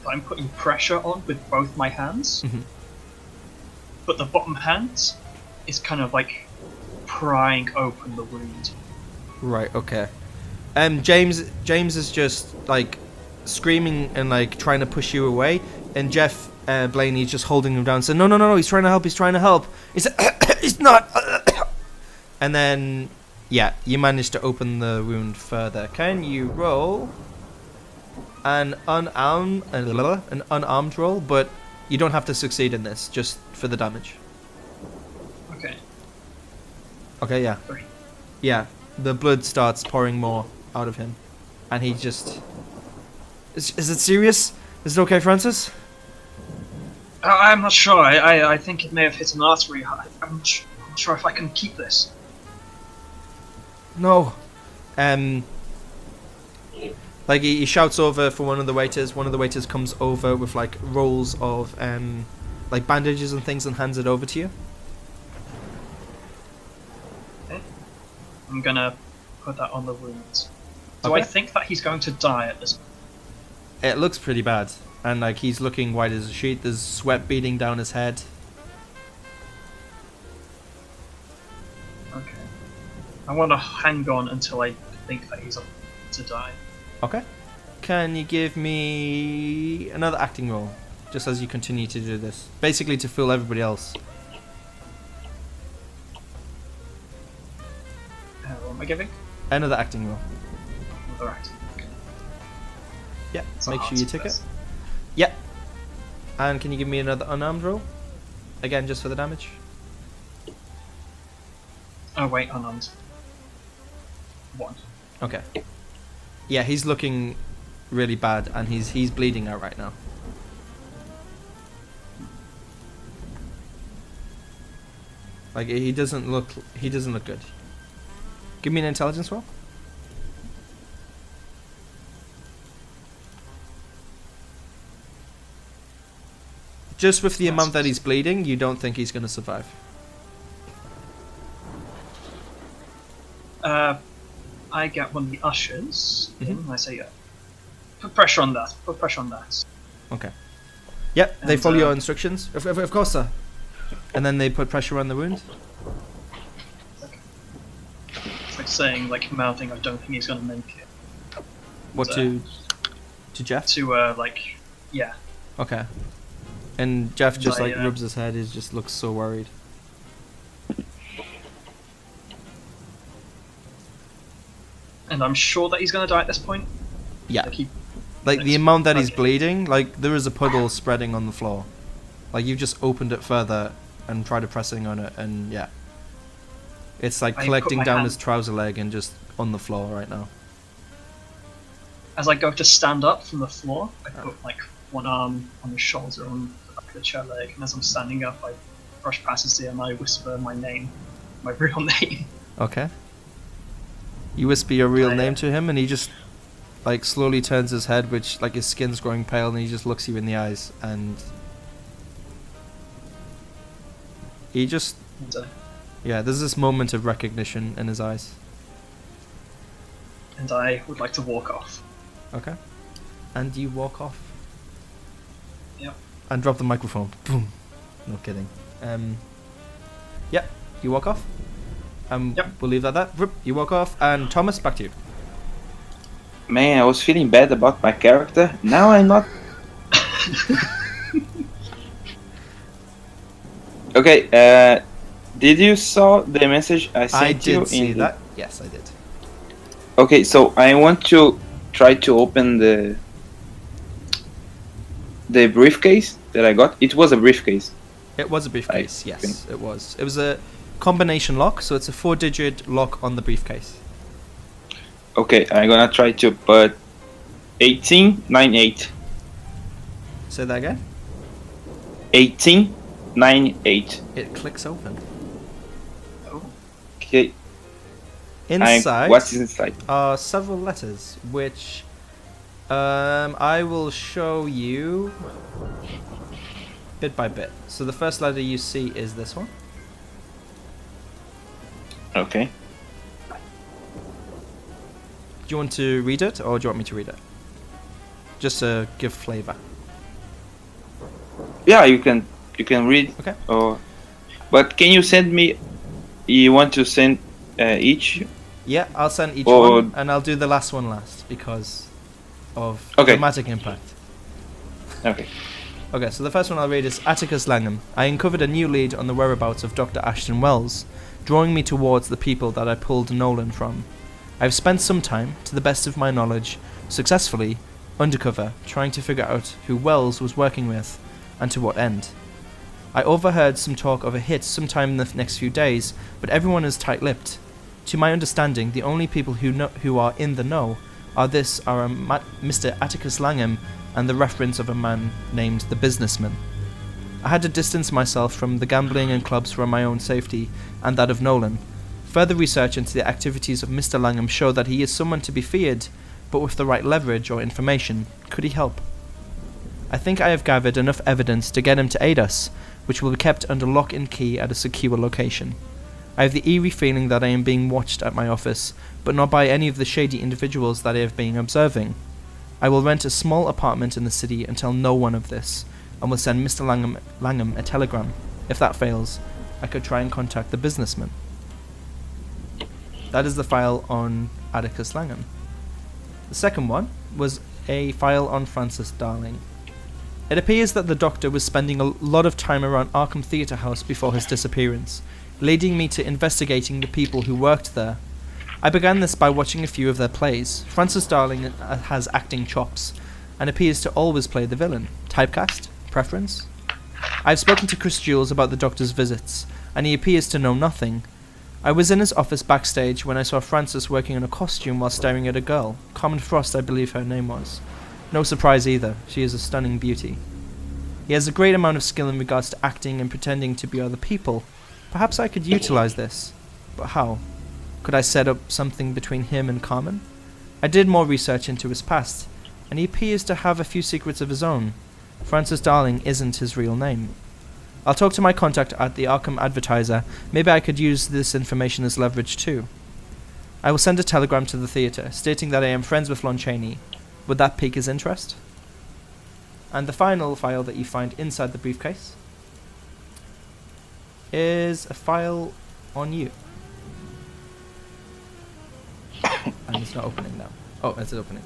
that I'm putting pressure on with both my hands, Mhm. but the bottom hand is kind of like prying open the wound. Right. Okay. James is just like screaming and like trying to push you away, and Jeff Blaney's just holding him down, saying, "No, he's trying to help. He's trying to help. He's not." And then, yeah, you manage to open the wound further. Can you roll an unarmed roll? But you don't have to succeed in this, just for the damage. Okay. Okay, yeah. 3. Yeah, the blood starts pouring more out of him. And he just... Is it serious? Is it okay, Francis? I'm not sure. I think it may have hit an artery. I'm not sure if I can keep this. No. Like, he shouts over for one of the waiters. One of the waiters comes over with, like, rolls of, like, bandages and things and hands it over to you. Okay. I'm gonna put that on the wound. Do Okay. I think that he's going to die at this point? It looks pretty bad. And, like, he's looking white as a sheet. There's sweat beading down his head. Okay. I want to hang on until I think that he's about to die. Okay. Can you give me another acting roll? Just as you continue to do this. Basically to fool everybody else. What am I giving? Another acting roll. Another acting. Yeah, So make hard sure you to tick it. miss. Yep. And can you give me another unarmed roll? Again, just for the damage. Oh wait, unarmed. 1. Okay. Yeah, he's looking really bad, and he's bleeding out right now. Like he doesn't look good. Give me an intelligence roll. Just with the amount that he's bleeding, you don't think he's going to survive. I get one of the ushers, Mhm. and I say, put pressure on that, put pressure on that. Okay. Yep, they And, follow your instructions. Of course, sir. And then they put pressure on the wound. It's like saying, like, mouthing, I don't think he's gonna make it. What to Jeff? To, yeah. Okay. And Jeff just I, rubs his head. He just looks so worried. And I'm sure that he's gonna die at this point. Yeah. Like, Like the amount that he's Okay. bleeding, like there is a puddle spreading on the floor. Like you've just opened it further and tried pressing on it, and yeah, it's like I collecting put my down hand- his trouser leg and just on the floor right now. As I go to stand up from the floor, I put, like, one arm on his shoulder on the back of the chair leg, and as I'm standing up, I brush past his ear and I whisper my name, my real name. Okay. You whisper your real I, name to him, and he just like slowly turns his head, which like his skin's growing pale, and he just looks you in the eyes, and he just And, yeah. There's this moment of recognition in his eyes. and I would like to walk off. Okay. And you walk off. Yep. And drop the microphone. Boom. No kidding. Yep. You walk off. Yep. We'll leave that at that. You walk off, and Thomas, back to you. Man, I was feeling bad about my character. Now I'm not. Okay, did you saw the message I sent I you? did see in that. Yes, I did. Okay, so I want to try to open the briefcase that I got. It was a briefcase. It was a briefcase. I Yes, think. it was. It was a combination lock, so it's a 4-digit lock on the briefcase. Okay, I'm gonna try to put 1898. Say that again. 1898. It clicks open. Oh. Okay. Inside What's inside? are several letters, which I will show you bit by bit. So the first letter you see is this one. Okay. Do you want to read it, or do you want me to read it? Just to give flavour. Yeah, you can read. Okay. But can you send me? You want to send each? Yeah, I'll send each Or- one, and I'll do the last one last because of Okay. dramatic impact. Okay. Okay, so the first one I'll read is Atticus Langham. I uncovered a new lead on the whereabouts of Dr. Ashton Wells, drawing me towards the people that I pulled Nolan from. I've spent some time, to the best of my knowledge, successfully, undercover, trying to figure out who Wells was working with, and to what end. I overheard some talk of a hit sometime in the next few days, but everyone is tight-lipped. To my understanding, the only people who are in the know are Mr. Atticus Langham and the reference of a man named the Businessman. I had to distance myself from the gambling and clubs for my own safety and that of Nolan. Further research into the activities of Mr. Langham show that he is someone to be feared, but with the right leverage or information, could he help? I think I have gathered enough evidence to get him to aid us, which will be kept under lock and key at a secure location. I have the eerie feeling that I am being watched at my office, but not by any of the shady individuals that I have been observing. I will rent a small apartment in the city and tell no one of this, and will send Mr. Langham a telegram. If that fails, I could try and contact the businessman. That is the file on Atticus Langham. The second one was a file on Francis Darling. It appears that the Doctor was spending a lot of time around Arkham Theatre House before his disappearance, leading me to investigating the people who worked there. I began this by watching a few of their plays. Francis Darling has acting chops, and appears to always play the villain. Typecast? Preference? I've spoken to Chris Jules about the Doctor's visits, and he appears to know nothing. I was in his office backstage when I saw Francis working on a costume while staring at a girl. Carmen Frost, I believe her name was. No surprise either, she is a stunning beauty. He has a great amount of skill in regards to acting and pretending to be other people. Perhaps I could utilize this. But how? Could I set up something between him and Carmen? I did more research into his past, and he appears to have a few secrets of his own. Francis Darling isn't his real name. I'll talk to my contact at the Arkham Advertiser. Maybe I could use this information as leverage too. I will send a telegram to the theatre, stating that I am friends with Lon Chaney. Would that pique his interest? And the final file that you find inside the briefcase is a file on you. And it's not opening now. Oh, it's opening.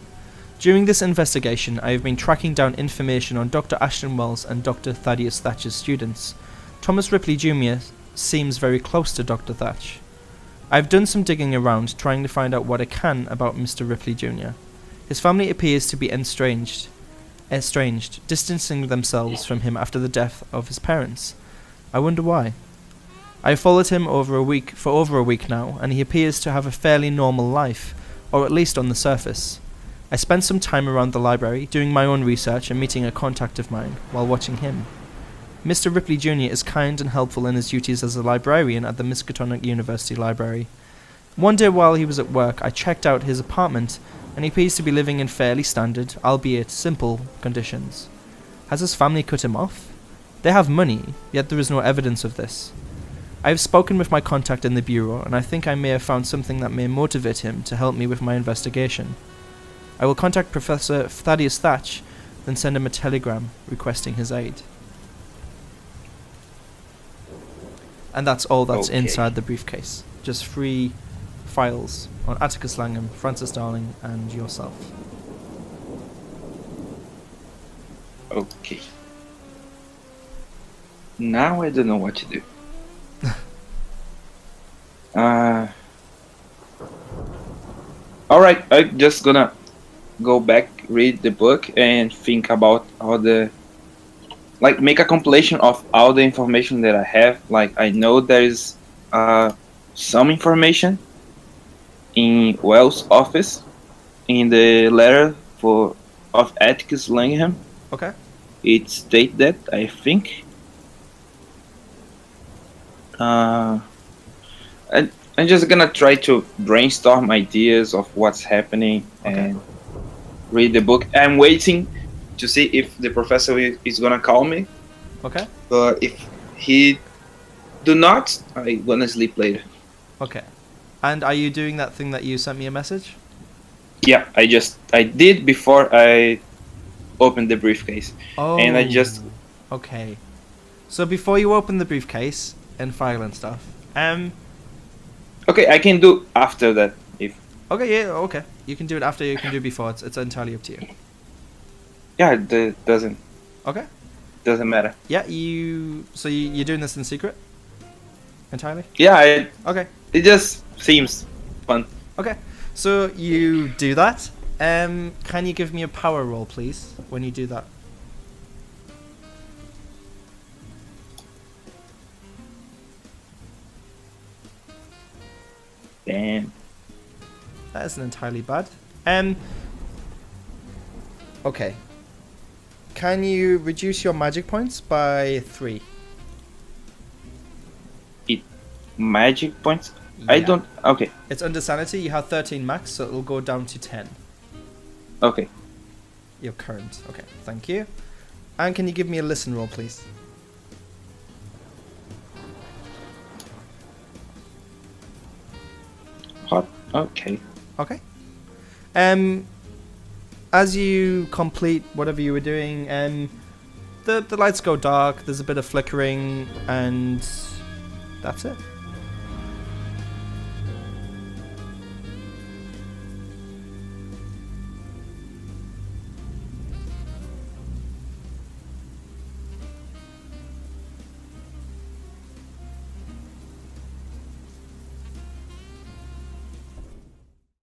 During this investigation, I have been tracking down information on Dr. Ashton Wells and Dr. Thaddeus Thatcher's students. Thomas Ripley Jr. seems very close to Dr. Thatch. I've done some digging around, trying to find out what I can about Mr. Ripley Jr. His family appears to be estranged, distancing themselves from him after the death of his parents. I wonder why. I have followed him for over a week now, and he appears to have a fairly normal life, or at least on the surface. I spent some time around the library, doing my own research and meeting a contact of mine, while watching him. Mr. Ripley Jr. is kind and helpful in his duties as a librarian at the Miskatonic University Library. One day while he was at work, I checked out his apartment, and he appears to be living in fairly standard, albeit simple, conditions. Has his family cut him off? They have money, yet there is no evidence of this. I have spoken with my contact in the bureau, and I think I may have found something that may motivate him to help me with my investigation. I will contact Professor Thaddeus Thatch, then send him a telegram requesting his aid. And that's all that's inside the briefcase. Just 3 files on Atticus Langham, Francis Darling, and yourself. Okay. Now I don't know what to do. Alright, I'm just gonna go back, read the book, and think about all the... Like, make a compilation of all the information that I have. Like, I know there is some information in Wells' office in the letter of Atticus Langham. Okay. It states that, I think. I'm just gonna try to brainstorm ideas of what's happening and read the book. I'm waiting to see if the professor is gonna call me. Okay. But if he do not, I'm gonna sleep later. Okay. And are you doing that thing that you sent me a message? Yeah, I did before I opened the briefcase. Oh. And I just Okay. So before you open the briefcase and file and stuff, Okay, I can do after that. If okay, yeah, okay. You can do it after, you can do it before. It's entirely up to you. yeah, it Okay. doesn't matter. Yeah, you're doing this in secret? Entirely? Yeah, Okay. it just seems fun. Okay. So you do that. Can you give me a power roll, please, when you do that? Damn. That isn't entirely bad. Okay. Can you reduce your magic points by 3? Magic points? I Yeah. don't. Okay, It's under sanity. You have 13 max, so it'll go down to 10. okay. Your current. Okay, thank you. And can you give me a listen roll, please? Hot. Okay. Okay. As you complete whatever you were doing, the lights go dark. There's a bit of flickering, and that's it.